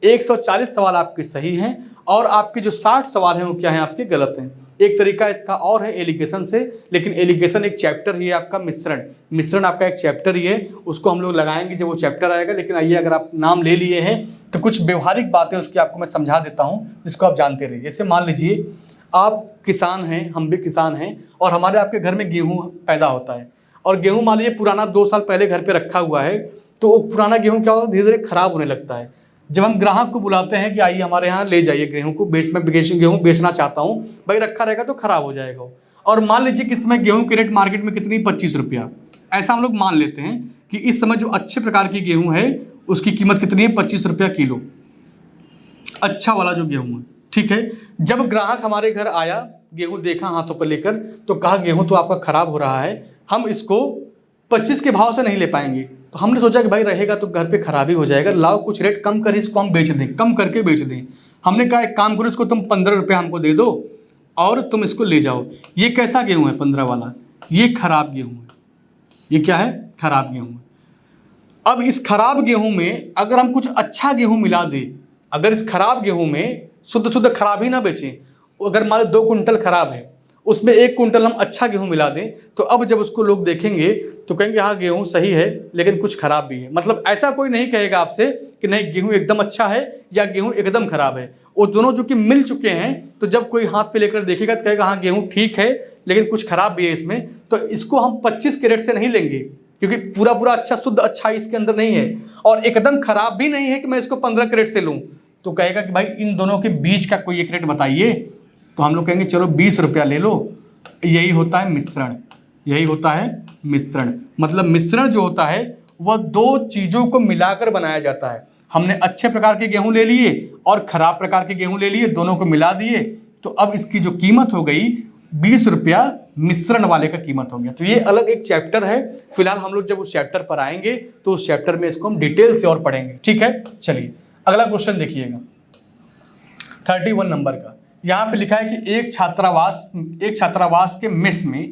140 सवाल आपके सही हैं और आपके जो 60 सवाल हैं वो क्या हैं? आपके गलत हैं। एक तरीका इसका और है एलिगेशन से, लेकिन एलिगेशन एक चैप्टर ही है आपका। मिश्रण आपका एक चैप्टर ही है, उसको हम लोग लगाएंगे जब वो चैप्टर आएगा। लेकिन आइए, अगर आप नाम ले लिए हैं तो कुछ व्यवहारिक बातें उसकी आपको मैं समझा देता हूँ जिसको आप जानते रहिए। जैसे मान लीजिए आप किसान हैं, हम भी किसान हैं, और हमारे आपके घर में गेहूँ पैदा होता है, और गेहूँ मान लीजिए पुराना 2 साल पहले घर पे रखा हुआ है, तो वो पुराना गेहूँ क्या होता है? धीरे धीरे खराब होने लगता है। जब हम ग्राहक को बुलाते हैं कि आइए हमारे यहाँ ले जाइए गेहूँ को, मैं गेहूँ बेचना चाहता हूँ, भाई रखा रहेगा तो खराब हो जाएगा। और मान लीजिए कि इसमें गेहूँ की रेट मार्केट में कितनी? 25 रुपया। ऐसा हम लोग मान लेते हैं कि इस समय जो अच्छे प्रकार की गेहूँ है उसकी कीमत कितनी है? 25 रुपया किलो, अच्छा वाला जो गेहूँ है। ठीक है, जब ग्राहक हमारे घर आया, गेहूँ देखा हाथों पर लेकर, तो कहा गेहूँ तो आपका खराब हो रहा है, हम इसको 25 के भाव से नहीं ले पाएंगे। तो हमने सोचा कि भाई रहेगा तो घर पे खराबी हो जाएगा, लाओ कुछ रेट कम कर इसको हम बेच दें, कम करके बेच दें। हमने कहा एक काम करो, इसको तुम 15 रुपये हमको दे दो और तुम इसको ले जाओ। ये कैसा गेहूँ है 15 वाला? ये खराब गेहूँ है। ये क्या है? खराब गेहूँ है। अब इस खराब गेहूँ में अगर हम कुछ अच्छा गेहूँ मिला दें, अगर इस खराब गेहूँ में शुद्ध शुद्ध खराब ही ना बेचें, अगर मान लो 2 कुंटल खराब है, उसमें 1 कुंटल हम अच्छा गेहूँ मिला दें, तो अब जब उसको लोग देखेंगे तो कहेंगे हाँ गेहूँ सही है लेकिन कुछ खराब भी है। मतलब ऐसा कोई नहीं कहेगा आपसे कि नहीं गेहूँ एकदम अच्छा है या गेहूँ एकदम खराब है। वो दोनों जो कि मिल चुके हैं, तो जब कोई हाथ पे लेकर देखेगा तो कहेगा हाँ गेहूँ ठीक है लेकिन कुछ खराब भी है इसमें। तो इसको हम 25 के रेट से नहीं लेंगे, क्योंकि पूरा पूरा अच्छा शुद्ध अच्छा इसके अंदर नहीं है, और एकदम खराब भी नहीं है कि मैं इसको 15 के रेट से लूँ। तो कहेगा कि भाई इन दोनों के बीच का कोई एक रेट बताइए। तो हम लोग कहेंगे चलो 20 रुपया ले लो। यही होता है मिश्रण, यही होता है मिश्रण। मतलब मिश्रण जो होता है वह 2 चीज़ों को मिलाकर बनाया जाता है। हमने अच्छे प्रकार के गेहूं ले लिए और खराब प्रकार के गेहूं ले लिए, दोनों को मिला दिए, तो अब इसकी जो कीमत हो गई 20 रुपया मिश्रण वाले का कीमत हो गया। तो ये अलग एक चैप्टर है। फिलहाल हम लोग जब उस चैप्टर पर आएंगे तो उस चैप्टर में इसको हम डिटेल से और पढ़ेंगे। ठीक है, चलिए अगला क्वेश्चन देखिएगा 31 नंबर का। यहाँ पे लिखा है कि एक छात्रावास के मेस में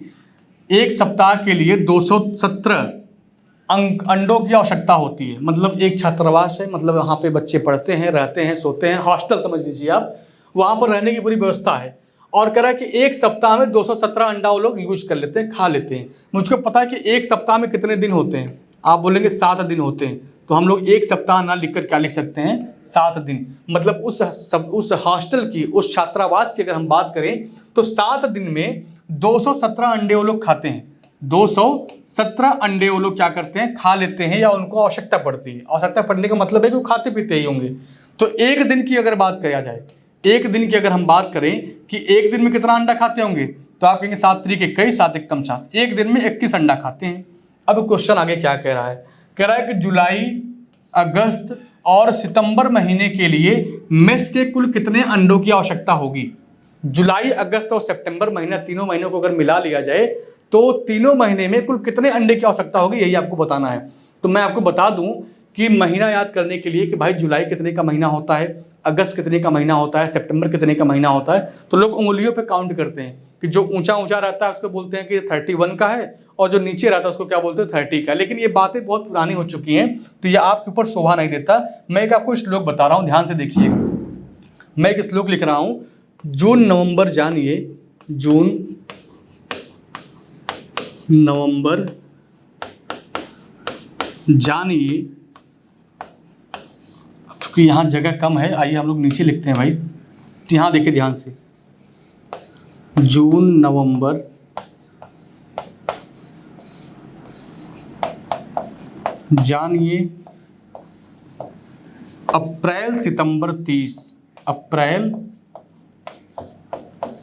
एक सप्ताह के लिए 217 अंडों की आवश्यकता होती है। मतलब एक छात्रावास है, मतलब वहाँ पे बच्चे पढ़ते हैं, रहते हैं, सोते हैं, हॉस्टल समझ लीजिए आप, वहाँ पर रहने की पूरी व्यवस्था है। और कह रहा है कि एक सप्ताह में 217 अंडा वो लोग यूज कर लेते हैं, खा लेते हैं। मुझको पता है कि एक सप्ताह में कितने दिन होते हैं। आप बोलेंगे 7 दिन होते हैं, तो हम लोग एक सप्ताह ना लिखकर क्या लिख सकते हैं? 7 दिन। मतलब उस हॉस्टल की, उस छात्रावास की अगर हम बात करें तो 7 दिन में 217 अंडे वो लोग खाते हैं। 217 अंडे वो लोग क्या करते हैं? खा लेते हैं, या उनको आवश्यकता पड़ती है। आवश्यकता पड़ने का मतलब है कि वो खाते पीते ही होंगे। तो एक दिन की अगर बात किया जाए, एक दिन की अगर हम बात करें कि एक दिन में कितना अंडा खाते होंगे, तो आप कहेंगे 7 तरीके कई 7 एक कम 7, एक दिन में 31 अंडा खाते हैं। अब क्वेश्चन आगे क्या कह रहा है? कह रहा है कि जुलाई, अगस्त और सितंबर महीने के लिए मेस के कुल कितने अंडों की आवश्यकता होगी? जुलाई, अगस्त और सितंबर महीना, तीनों महीनों को अगर मिला लिया जाए तो तीनों महीने में कुल कितने अंडे की आवश्यकता होगी, यही आपको बताना है। तो मैं आपको बता दूं कि महीना याद करने के लिए कि भाई जुलाई कितने का महीना होता है, अगस्त कितने का महीना होता है, सितंबर कितने का महीना होता है, तो लोग उंगलियों पे काउंट करते हैं कि जो ऊंचा ऊंचा रहता है उसको बोलते हैं कि 31 का है, और जो नीचे रहता है उसको क्या बोलते हैं? 30 का। लेकिन ये बातें बहुत पुरानी हो चुकी हैं, तो ये आपके ऊपर शोभा नहीं देता। मैं एक आपको श्लोक बता रहा हूँ, ध्यान से देखिएगा। मैं एक श्लोक लिख रहा हूँ, जून नवंबर जानिए, जून नवंबर जानिए, क्योंकि यहाँ जगह कम है, आइए हम लोग नीचे लिखते हैं भाई। यहाँ देखिए ध्यान से, जून नवंबर जानिए, अप्रैल सितंबर 30, अप्रैल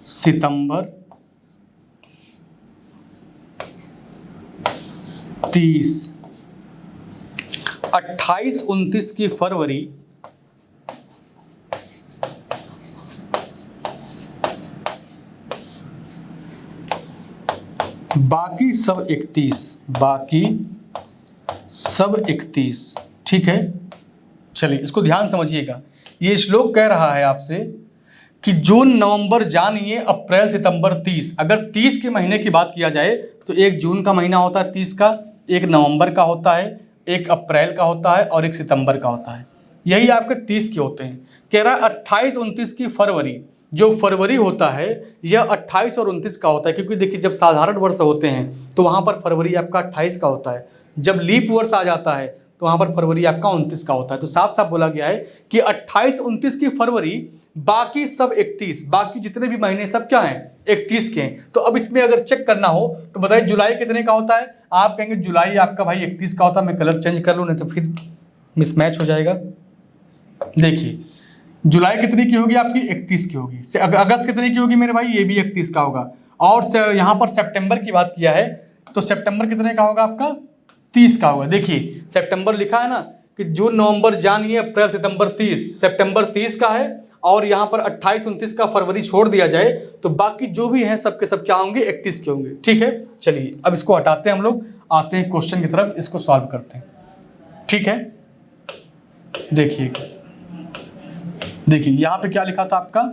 सितंबर 30, 28-29 की फरवरी, बाकी सब 31, बाकी सब 31। ठीक है, चलिए इसको ध्यान समझिएगा। ये श्लोक कह रहा है आपसे कि जून नवंबर जानिए, अप्रैल सितंबर 30। अगर 30 के महीने की बात किया जाए तो एक जून का महीना होता है 30 का, एक नवंबर का होता है, एक अप्रैल का होता है और एक सितंबर का होता है। यही आपके 30 के होते हैं। कह रहा है 28-29 की फरवरी, जो फरवरी होता है यह 28 और 29 का होता है। क्योंकि देखिए जब साधारण वर्ष होते हैं तो वहाँ पर फरवरी आपका 28 का होता है, जब लीप वर्ष आ जाता है तो वहाँ पर फरवरी आपका 29 का होता है। तो साफ साफ बोला गया है कि 28-29 की फरवरी, बाकी सब 31, बाकी जितने भी महीने सब क्या हैं? 31 के हैं। तो अब इसमें अगर चेक करना हो तो बताइए जुलाई कितने का होता है? आप कहेंगे जुलाई आपका भाई 31 का होता है। मैं कलर चेंज कर लूँ नहीं तो फिर मिसमैच हो जाएगा। देखिए जुलाई कितनी की होगी आपकी? 31 की होगी। अगस्त कितनी की होगी मेरे भाई? ये भी 31 का होगा। और यहाँ पर सितंबर की बात किया है तो सितंबर कितने का होगा आपका? 30 का होगा। देखिए सितंबर लिखा है ना कि जून नवंबर जानिए, अप्रैल सितंबर 30, सितंबर 30 का है, और यहाँ पर 28-29 का फरवरी छोड़ दिया जाए तो बाकी जो भी हैं सबके सब क्या होंगे? 31 के होंगे। ठीक है, चलिए अब इसको हटाते हैं हम लोग आते हैं क्वेश्चन की तरफ, इसको सॉल्व करते हैं। ठीक है, देखिएगा, देखिए यहाँ पे क्या लिखा था आपका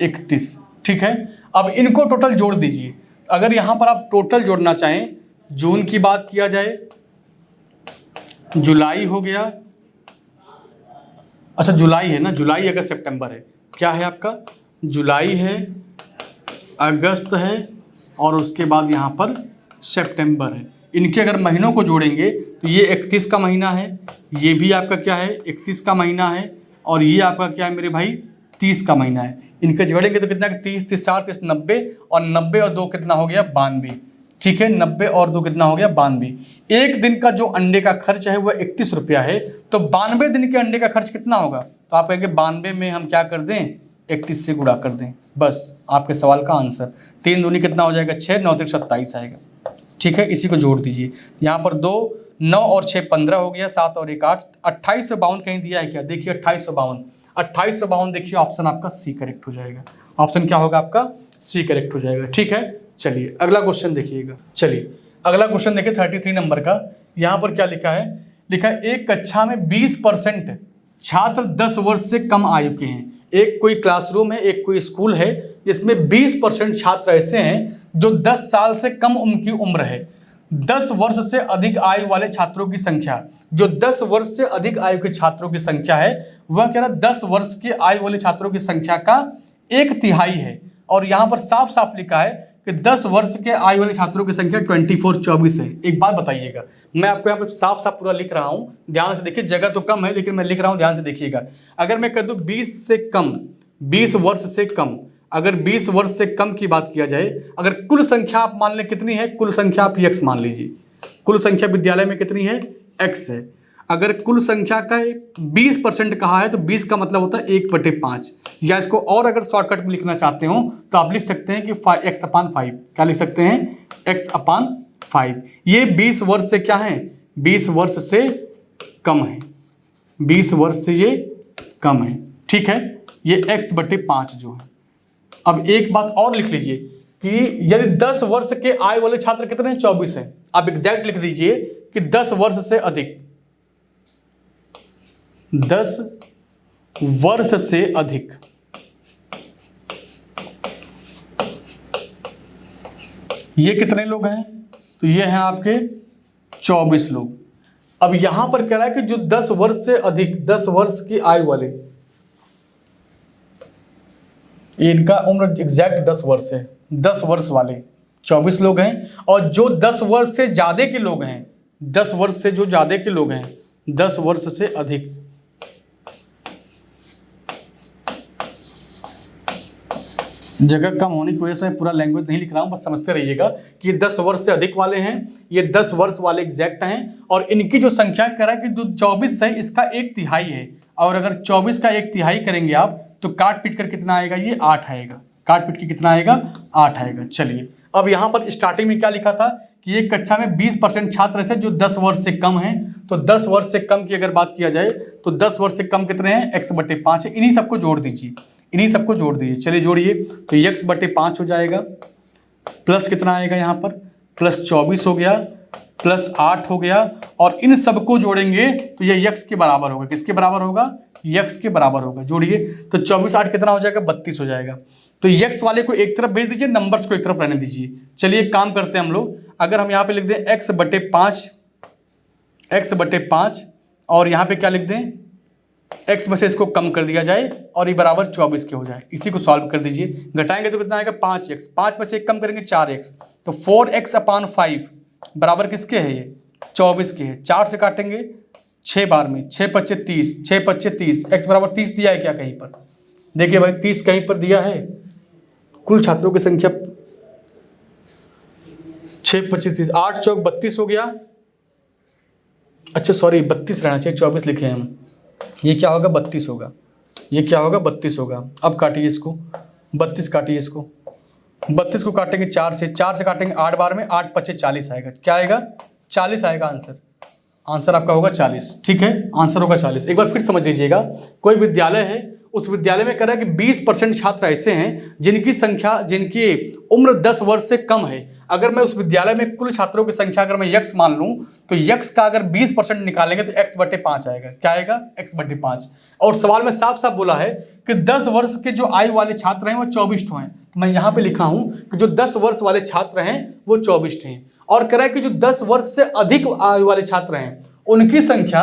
31। ठीक है, अब इनको टोटल जोड़ दीजिए। अगर यहाँ पर आप टोटल जोड़ना चाहें, जून की बात किया जाए, जुलाई हो गया, अच्छा जुलाई है ना, जुलाई अगस्त सितंबर है, क्या है आपका जुलाई है, अगस्त है और उसके बाद यहाँ पर सितंबर है। इनके अगर महीनों को जोड़ेंगे तो ये 31 का महीना है, ये भी आपका क्या है 31 का महीना है, और ये आपका क्या है मेरे भाई 30 का महीना है। इनके जोड़ेंगे तो कितना 30, 30, 60, 30, 90, और 90 और 2 कितना हो गया 92। ठीक है, 90 और 2 कितना हो गया 92। एक दिन का जो अंडे का खर्च है वह 31 रुपया है, तो 92 दिन के अंडे का खर्च कितना होगा? तो आप कहेंगे 92 में हम क्या कर दें 31 से गुणा कर दें, बस आपके सवाल का आंसर। 3 दूनी कितना हो जाएगा 6, 9 3 27 आएगा। ठीक है, इसी को जोड़ दीजिए। यहाँ पर 2, 9 और 6 15 हो गया, 7 और 1 8, 2852 कहीं दिया है क्या? देखिए 2852 देखिए ऑप्शन आपका सी करेक्ट हो जाएगा। ऑप्शन क्या होगा आपका? सी करेक्ट हो जाएगा। ठीक है, चलिए अगला क्वेश्चन देखिएगा। चलिए अगला क्वेश्चन देखिए 33 नंबर का। यहाँ पर क्या लिखा है? लिखा है एक कक्षा में 20% छात्र 10 वर्ष से कम आयु के हैं। एक कोई क्लासरूम है, एक कोई स्कूल है जिसमें 20% छात्र ऐसे हैं जो 10 साल से कम उनकी उम्र है। 10 वर्ष से अधिक आयु वाले छात्रों की संख्या, जो 10 वर्ष से अधिक आयु के छात्रों की संख्या है वह कह रहा 10 वर्ष की आयु वाले छात्रों की संख्या का 1/3 है। और यहाँ पर साफ साफ लिखा है कि 10 वर्ष के आयु वाले छात्रों की संख्या 24 है। एक बात बताइएगा, मैं आपको यहाँ पे साफ साफ पूरा लिख रहा हूँ, ध्यान से देखिए, जगह तो कम है लेकिन मैं लिख रहा हूँ, ध्यान से देखिएगा। अगर मैं कह दूँ 20 से कम, 20 वर्ष से कम, अगर 20 वर्ष से कम की बात किया जाए, अगर कुल संख्या आप मान लें कितनी है, कुल संख्या आप x मान लीजिए। कुल संख्या विद्यालय में कितनी है? x है। अगर कुल संख्या का 20% कहा है तो 20 का मतलब होता है 1/5, या इसको और अगर शॉर्टकट में लिखना चाहते हो तो आप लिख सकते हैं कि x/5। क्या लिख सकते हैं? x/5। ये 20 वर्ष से क्या है? 20 वर्ष से कम है, 20 वर्ष से ये कम है। ठीक है, ये x/5 जो है। अब एक बात और लिख लीजिए कि यदि 10 वर्ष के आयु वाले छात्र कितने हैं? 24 हैं। आप एग्जैक्ट लिख दीजिए कि 10 वर्ष से अधिक, 10 वर्ष से अधिक, ये कितने लोग हैं? तो ये हैं आपके 24 लोग। अब यहां पर कह रहा है कि जो 10 वर्ष से अधिक, 10 वर्ष की आयु वाले, इनका उम्र एग्जैक्ट 10 वर्ष है, 10 वर्ष वाले 24 लोग हैं। और जो 10 वर्ष से ज्यादा के लोग हैं, 10 वर्ष से जो ज्यादा के लोग हैं, 10 वर्ष से अधिक, जगह कम होने की वजह से मैं पूरा लैंग्वेज नहीं लिख रहा हूं, बस समझते रहिएगा कि ये 10 वर्ष से अधिक वाले हैं, ये 10 वर्ष वाले एग्जैक्ट हैं। और इनकी जो संख्या कह रहा है कि जो 24 है इसका 1/3 है, और अगर 24 का 1/3 करेंगे आप तो काट पीट कर कितना आएगा? ये 8 आएगा। काट पीट के कितना आएगा? 8 आएगा। चलिए अब यहाँ पर स्टार्टिंग में क्या लिखा था कि एक कक्षा में 20% छात्र ऐसे जो 10 वर्ष से कम हैं। तो 10 वर्ष से कम की अगर बात किया जाए तो 10 वर्ष से कम कितने हैं? x/5 है। इन्हीं सबको जोड़ दीजिए, इन्हीं सबको जोड़ दीजिए। चलिए जोड़िए, तो x/5 हो जाएगा, प्लस कितना आएगा यहाँ पर? प्लस 24 हो गया, प्लस 8 हो गया, और इन सबको जोड़ेंगे तो ये x के बराबर होगा। किसके बराबर होगा? x के बराबर होगा। जोड़िए, तो 24 8 कितना हो जाएगा? 32 हो जाएगा। तो x वाले को एक तरफ भेज दीजिए, नंबर्स को एक तरफ रहने दीजिए। चलिए एक काम करते हैं हम लोग, अगर हम यहाँ पे लिख दें x/5, और यहाँ पे क्या लिख दें? x में से इसको कम कर दिया जाए और ये बराबर 24 के हो जाए। इसी को सॉल्व कर दीजिए, घटाएंगे तो कितना आएगा? 5x। 5 में से 1 कम करेंगे 4x, तो 4x/5 बराबर किसके है? ये 24 के है। 4 से काटेंगे 6 बार में, 6×5 = 30, 6×5 = 30, x बराबर 30 दिया है क्या कहीं पर? देखिए भाई 30 कहीं पर दिया है। कुल छात्रों की संख्या 6×5 = 30, 8 चौक 32 हो गया। अच्छा सॉरी 32 रहना चाहिए, 24 लिखे हैं हम। ये क्या होगा? 32 होगा। ये क्या होगा? 32 होगा। अब काटिए इसको, 32 काटिए इसको, 32 को काटेंगे 4 से, 4 से काटेंगे 8 बार में, 8×5 = 40 आएगा। क्या आएगा? 40 आएगा आंसर। आंसर आपका होगा 40। ठीक है, आंसर होगा 40। एक बार फिर समझ लीजिएगा, कोई विद्यालय है उस विद्यालय में कह रहा है कि 20% छात्र ऐसे हैं जिनकी उम्र 10 वर्ष से कम है। अगर मैं उस विद्यालय में कुल छात्रों की संख्या अगर मैं यक्स मान लूं तो यक्स का अगर 20% निकालेंगे तो x/5 आएगा। क्या आएगा? x/5। और सवाल में साफ साफ बोला है कि 10 वर्ष के जो आयु वाले छात्र हैं वो 24 हैं। तो मैं यहां पे लिखा हूं कि जो 10 वर्ष वाले छात्र हैं वो 24 हैं। और कह रहा है कि जो 10 वर्ष से अधिक आयु वाले छात्र हैं उनकी संख्या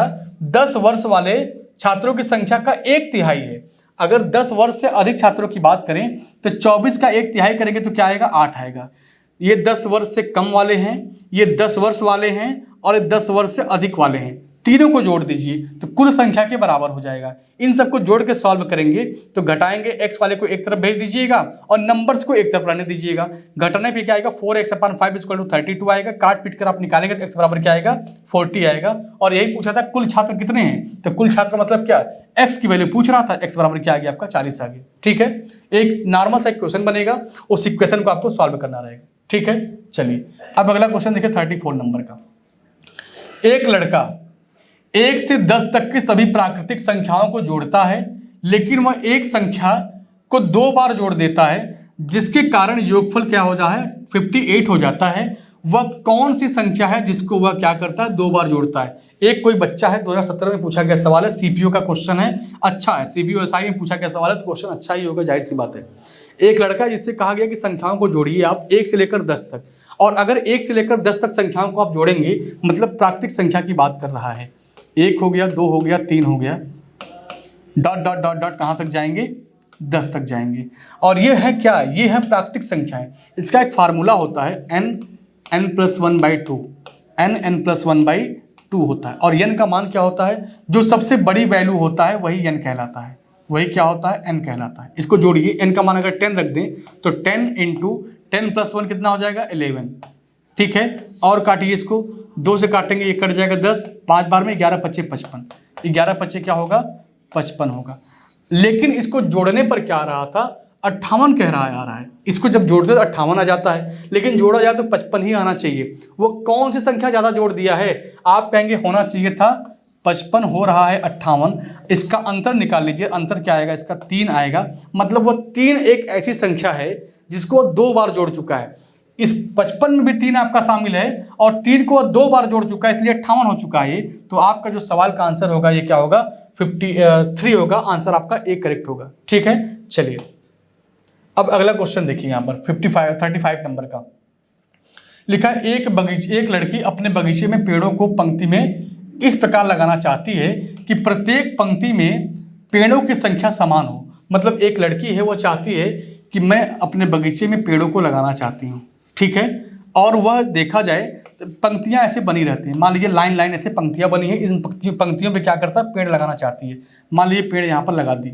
10 वर्ष वाले छात्रों की संख्या का 1/3 है। अगर 10 वर्ष से अधिक छात्रों की बात करें तो 24 का 1/3 करेंगे तो क्या आएगा? 8 आएगा। ये 10 वर्ष से कम वाले हैं, ये 10 वर्ष वाले हैं और ये 10 वर्ष से अधिक वाले हैं। तीनों को जोड़ दीजिए तो कुल संख्या के बराबर हो जाएगा। इन सबको जोड़ के सॉल्व करेंगे तो घटाएंगे, एक्स वाले को एक तरफ भेज दीजिएगा और नंबर्स को एक तरफ रहने दीजिएगा। घटाने पे क्या आएगा? 4x/5 = 32 आएगा। काट पीट कर आप निकालेंगे तो x बराबर क्या आएगा? 40 आएगा। और यही पूछा था कुल छात्र कितने हैं, तो कुल छात्र मतलब क्या? x की वैल्यू पूछ रहा था, x बराबर क्या आ गया आपका? 40 आ गया। ठीक है, एक नॉर्मल सा क्वेश्चन बनेगा, उस इक्वेशन को आपको सॉल्व करना रहेगा। ठीक है, चलिए अब अगला क्वेश्चन देखिए 34 नंबर का। एक लड़का 1 से 10 तक की सभी प्राकृतिक संख्याओं को जोड़ता है, लेकिन वह एक संख्या को 2 बार जोड़ देता है, जिसके कारण योगफल क्या हो जाता है? 58 हो जाता है। वह कौन सी संख्या है जिसको वह क्या करता है? 2 बार जोड़ता है। एक कोई बच्चा है, 2017 में पूछा गया सवाल है, सीपीओ का क्वेश्चन है, अच्छा है, सीपीओ एसआई में पूछा गया सवाल है तो क्वेश्चन अच्छा ही होगा, जाहिर सी बात है। एक लड़का जिससे कहा गया कि संख्याओं को जोड़िए आप 1 से लेकर 10 तक, और अगर 1 से लेकर 10 तक संख्याओं को आप जोड़ेंगे मतलब प्राकृतिक संख्या की बात कर रहा है। 1 हो गया, 2 हो गया, 3 हो गया, डॉट डॉट डॉट डॉट कहाँ तक जाएंगे? 10 तक जाएंगे। और ये है क्या? ये है प्राकृतिक संख्याएं। इसका एक फार्मूला होता है n+1/2, n+1/2 होता है। और n का मान क्या होता है? जो सबसे बड़ी वैल्यू होता है वही n कहलाता है, वही क्या होता है? n कहलाता है। इसको जोड़िए, n का मान अगर 10 रख दें तो 10 × 10+1 कितना हो जाएगा? 11। ठीक है, और काटिए इसको, 2 से काटेंगे ये कट जाएगा 10, 5 बार में 11×5 = 55, 11×5 क्या होगा? 55 होगा। लेकिन इसको जोड़ने पर क्या आ रहा था? 58 कह रहा आ रहा है। इसको जब जोड़ते तो 58 आ जाता है, लेकिन जोड़ा जाए तो 55 ही आना चाहिए। वो कौन सी संख्या ज्यादा जोड़ दिया है? आप कहेंगे होना चाहिए था 55, हो रहा है 58। इसका अंतर निकाल लीजिए, अंतर क्या आएगा? इसका 3 आएगा। मतलब वो 3 एक ऐसी संख्या है जिसको 2 बार जोड़ चुका है। इस 55 में भी 3 आपका शामिल है और 3 को 2 बार जोड़ चुका है, इसलिए 58 हो चुका है ये। तो आपका जो सवाल का आंसर होगा ये क्या होगा? 53 होगा। आंसर आपका ए करेक्ट होगा। ठीक है, चलिए अब अगला क्वेश्चन देखिए यहाँ पर 35 नंबर का। लिखा है एक लड़की अपने बगीचे में पेड़ों को पंक्ति में इस प्रकार लगाना चाहती है कि प्रत्येक पंक्ति में पेड़ों की संख्या समान हो। मतलब एक लड़की है, वो चाहती है कि मैं अपने बगीचे में पेड़ों को लगाना चाहती हूँ। ठीक है, और वह देखा जाए तो पंक्तियां ऐसे बनी रहती हैं। मान लीजिए लाइन लाइन ऐसे पंक्तियां बनी है, इन पंक्तियों पे क्या करता है? पेड़ लगाना चाहती है। मान लीजिए पेड़ यहाँ पर लगा दी।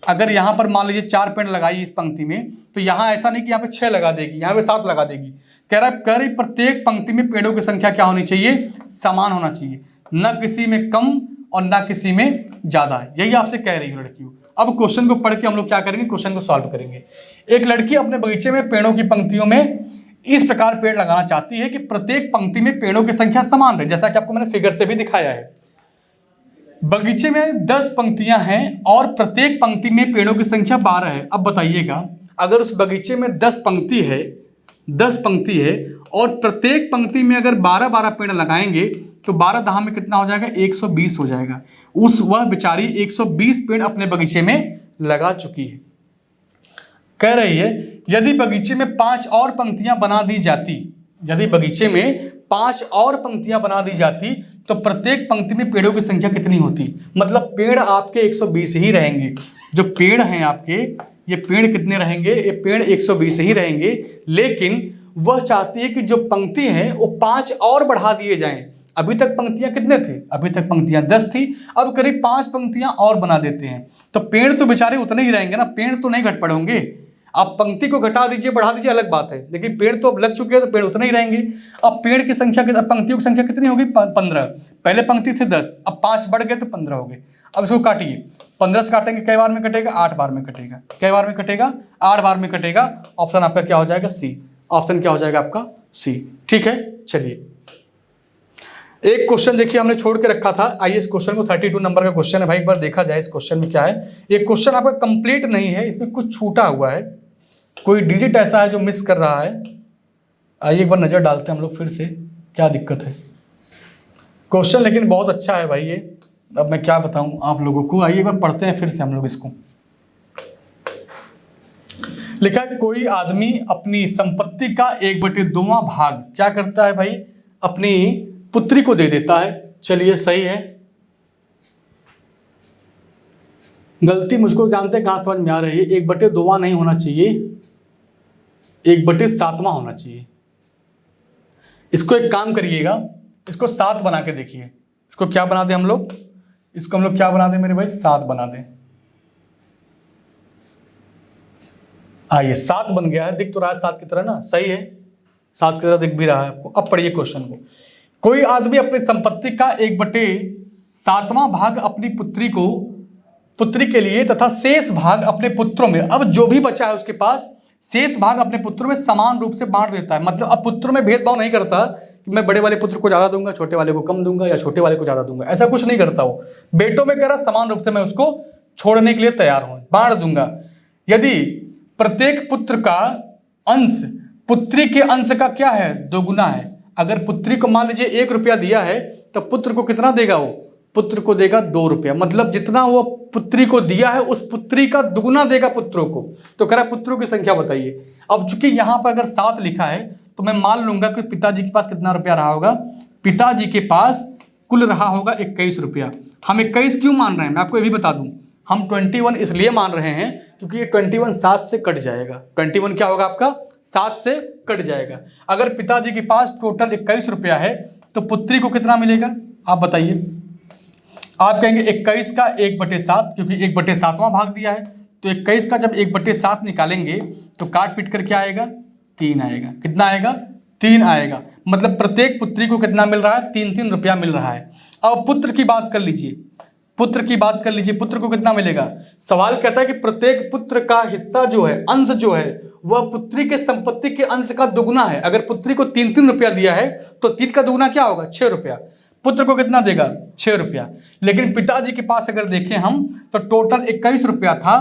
अगर यहाँ पर मान लीजिए 4 पेड़ लगाई इस पंक्ति में, तो यहाँ ऐसा नहीं कि यहाँ पे 6 लगा देगी, यहाँ पे 7 लगा देगी। कह रही प्रत्येक पंक्ति में पेड़ों की संख्या क्या होनी चाहिए? समान होना चाहिए, न किसी में कम और न किसी में ज्यादा है। यही आपसे कह रही है लड़की। अब क्वेश्चन को पढ़ के हम लोग क्या करेंगे? क्वेश्चन को सॉल्व करेंगे। एक लड़की अपने बगीचे में पेड़ों की पंक्तियों में इस प्रकार पेड़ लगाना चाहती है कि प्रत्येक पंक्ति में पेड़ों की संख्या समान रहे, जैसा कि आपको मैंने फिगर से भी दिखाया है। बगीचे में 10 पंक्तियां हैं और प्रत्येक पंक्ति में पेड़ों की संख्या 12 है। अब बताइएगा, अगर उस बगीचे में 10 पंक्ति है और प्रत्येक पंक्ति में अगर 12 पेड़ लगाएंगे तो 12 दहा में कितना हो जाएगा? 120 हो जाएगा। वह बेचारी 120 पेड़ अपने बगीचे में लगा चुकी है। कह रही है यदि बगीचे में 5 और पंक्तियां बना दी जाती तो प्रत्येक पंक्ति में पेड़ों की संख्या कितनी होती? मतलब पेड़ आपके 120 ही रहेंगे। जो पेड़ हैं आपके, ये पेड़ कितने रहेंगे? ये पेड़ 120 ही रहेंगे। लेकिन वह चाहती है कि जो पंक्ति है वो 5 और बढ़ा दिए जाएं। अभी तक पंक्तियां कितने थे? अभी तक पंक्तियां 10 थी, अब करीब 5 पंक्तियां और बना देते हैं। तो पेड़ तो बेचारे उतने ही रहेंगे ना, पेड़ तो नहीं घट पड़ेंगे। आप पंक्ति को घटा दीजिए, बढ़ा दीजिए, अलग बात है, लेकिन पेड़ तो अब लग चुके हैं तो पेड़ उतने ही रहेंगे। अब पेड़ की संख्या, पंक्तियों की संख्या कितनी होगी? 15। पहले पंक्ति थे 10, अब 5 बढ़ गए तो 15 हो गए। अब इसको काटिए, 15 से काटेंगे कई बार में कटेगा? 8 बार में कटेगा। कई बार में कटेगा? 8 बार में कटेगा। ऑप्शन आपका क्या हो जाएगा? सी। ऑप्शन क्या हो जाएगा आपका? सी। ठीक है, चलिए एक क्वेश्चन देखिए हमने छोड़ के रखा था, आइए इस क्वेश्चन को 32 नंबर का क्वेश्चन है भाई, एक बार देखा जाए इस क्वेश्चन में क्या है। ये क्वेश्चन आपका कंप्लीट नहीं है, इसमें कुछ छूटा हुआ है, कोई डिजिट ऐसा है जो मिस कर रहा है। आइए एक बार नजर डालते हैं हम लोग फिर से क्या दिक्कत है। क्वेश्चन लेकिन बहुत अच्छा है भाई ये, अब मैं क्या बताऊं आप लोगों को। आइए एक बार पढ़ते हैं फिर से हम लोग इसको। लिखा है कोई आदमी अपनी संपत्ति का 1/2वां भाग क्या करता है भाई, अपनी पुत्री को दे देता है। चलिए सही है, गलती मुझको जानते हैं कहां समझ में आ रही है। 1/2वां नहीं होना चाहिए, 1/7वां होना चाहिए। इसको एक काम करिएगा, इसको 7 बना के देखिए। इसको क्या बना दें हम लोग, इसको हम लोग क्या बना दें मेरे भाई, 7 बना दें। आइए 7 बन गया है, दिख तो रहा है 7 की तरह ना, सही है, 7 की तरह दिख भी रहा है आपको। अब पढ़िए क्वेश्चन को। कोई आदमी अपनी संपत्ति का 1/7वां भाग अपनी पुत्री के लिए तथा शेष भाग अपने पुत्रों में, अब जो भी बचा है उसके पास शेष भाग अपने पुत्रों में समान रूप से बांट देता है। मतलब अब पुत्रों में भेदभाव नहीं करता कि मैं बड़े वाले पुत्र को ज्यादा दूंगा, छोटे वाले को कम दूंगा, या छोटे वाले को ज्यादा दूंगा, ऐसा कुछ नहीं करता वो। बेटों में कह रहा समान रूप से मैं उसको छोड़ने के लिए तैयार हूं, बांट दूंगा। यदि प्रत्येक पुत्र का अंश पुत्री के अंश का क्या है, दोगुना है। अगर पुत्री को मान लीजिए 1 रुपया दिया है तो पुत्र को कितना देगा वो, पुत्र को देगा 2 रुपया। मतलब जितना वो पुत्री को दिया है उस पुत्री का दुगुना देगा पुत्रों को। तो कह रहा है पुत्रों की संख्या बताइए। अब चूंकि यहां पर अगर 7 लिखा है तो मैं मान लूंगा कि पिताजी के पास कितना रुपया रहा होगा, पिताजी के पास कुल रहा होगा 21 रुपया। हम 21 क्यों मान रहे हैं मैं आपको ये भी बता दूं, हम 21 इसलिए मान रहे हैं क्योंकि ये 21 7 से कट जाएगा। 21 क्या होगा आपका, 7 से कट जाएगा। अगर पिताजी के पास टोटल 21 रुपया है तो पुत्री को कितना मिलेगा आप बताइए। आप कहेंगे 21 का 1/7, क्योंकि 1/7वां भाग दिया है, तो 21 का जब 1/7 निकालेंगे तो काट पीट कर क्या आएगा, 3 आएगा। कितना आएगा, 3 आएगा। मतलब प्रत्येक पुत्री को कितना मिल रहा है, 3-3 रुपया मिल रहा है। अब पुत्र की बात कर लीजिए, पुत्र की बात कर लीजिए, पुत्र को कितना मिलेगा। सवाल कहता है कि प्रत्येक पुत्र का हिस्सा जो है, अंश जो है, वह पुत्री के संपत्ति के अंश का दुगुना है। अगर पुत्री को 3-3 रुपया दिया है तो 3 का दुगुना क्या होगा, 6 रुपया। पुत्र को कितना देगा, 6 रुपया। लेकिन पिताजी के पास अगर देखें हम तो टोटल 21 रुपया था,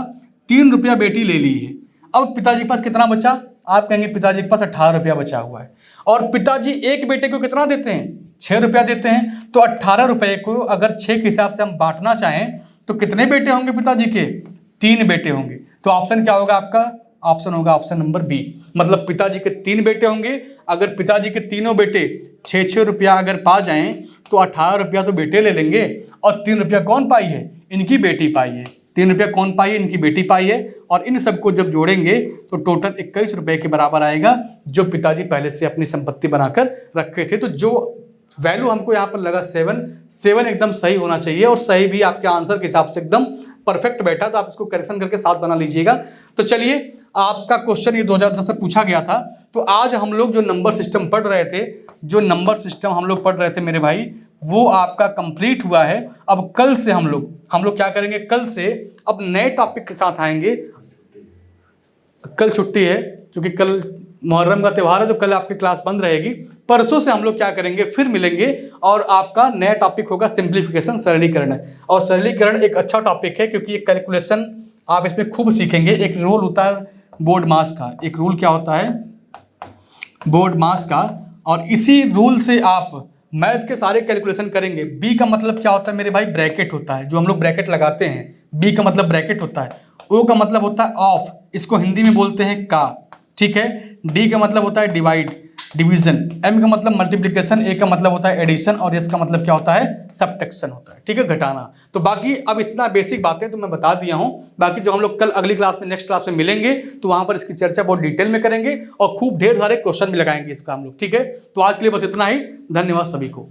3 रुपया बेटी ले ली है। अब पिताजी के पास कितना बचा, आप कहेंगे पिताजी के पास 18 रुपया बचा हुआ है। और पिताजी एक बेटे को कितना देते हैं, 6 रुपया देते हैं। तो 18 रुपये को अगर 6 के हिसाब से हम बांटना चाहें तो कितने बेटे होंगे पिताजी के, 3 बेटे होंगे। तो ऑप्शन क्या होगा आपका, ऑप्शन होगा ऑप्शन नंबर बी। मतलब पिताजी के 3 बेटे होंगे। अगर पिताजी के तीनों बेटे 6-6 रुपया अगर पा जाएं तो 18 रुपया तो बेटे ले लेंगे, और 3 रुपया कौन पाई है, इनकी बेटी पाई है। 3 रुपया कौन पाई है, इनकी बेटी पाई है। और इन सबको जब जोड़ेंगे तो टोटल 21 रुपये के बराबर आएगा, जो पिताजी पहले से अपनी संपत्ति बनाकर रखे थे। तो जो वैल्यू हमको यहाँ पर लगा 7 एकदम सही होना चाहिए, और सही भी आपके आंसर के हिसाब से एकदम परफेक्ट बैठा। तो आप इसको करेक्शन करके 7 बना लीजिएगा। तो चलिए, आपका क्वेश्चन ये 2010 में पूछा गया था। तो आज हम लोग जो नंबर सिस्टम पढ़ रहे थे, जो नंबर सिस्टम हम लोग पढ़ रहे थे मेरे भाई, वो आपका कंप्लीट हुआ है। अब कल से हम लोग क्या करेंगे, कल से अब नए टॉपिक के साथ आएंगे। कल छुट्टी है क्योंकि कल मुहर्रम का त्यौहार है, तो कल आपकी क्लास बंद रहेगी। परसों से हम लोग क्या करेंगे, फिर मिलेंगे, और आपका नया टॉपिक होगा सिंप्लीफिकेशन, सरलीकरण। और सरलीकरण एक अच्छा टॉपिक है क्योंकि ये कैलकुलेशन आप इसमें खूब सीखेंगे। एक रूल होता है बोर्ड मास का, एक रूल क्या होता है, बोर्ड मास का, और इसी रूल से आप मैथ के सारे कैलकुलेशन करेंगे। बी का मतलब क्या होता है मेरे भाई, ब्रैकेट होता है, जो हम लोग ब्रैकेट लगाते हैं। बी का मतलब ब्रैकेट होता है। ओ का मतलब होता है ऑफ, इसको हिंदी में बोलते हैं का, ठीक है। डी का मतलब होता है डिवाइड, डिवीजन। एम का मतलब मल्टीप्लिकेशन, ए का मतलब होता है एडिशन, और एस का मतलब क्या होता है, सब्ट्रैक्शन होता है, ठीक है, घटाना। तो बाकी अब इतना बेसिक बातें तो मैं बता दिया हूं। बाकी जब हम लोग कल अगली क्लास में, नेक्स्ट क्लास में मिलेंगे तो वहां पर इसकी चर्चा बहुत डिटेल में करेंगे, और खूब ढेर सारे क्वेश्चन भी लगाएंगे इसका हम लोग, ठीक है। तो आज के लिए बस इतना ही, धन्यवाद सभी को।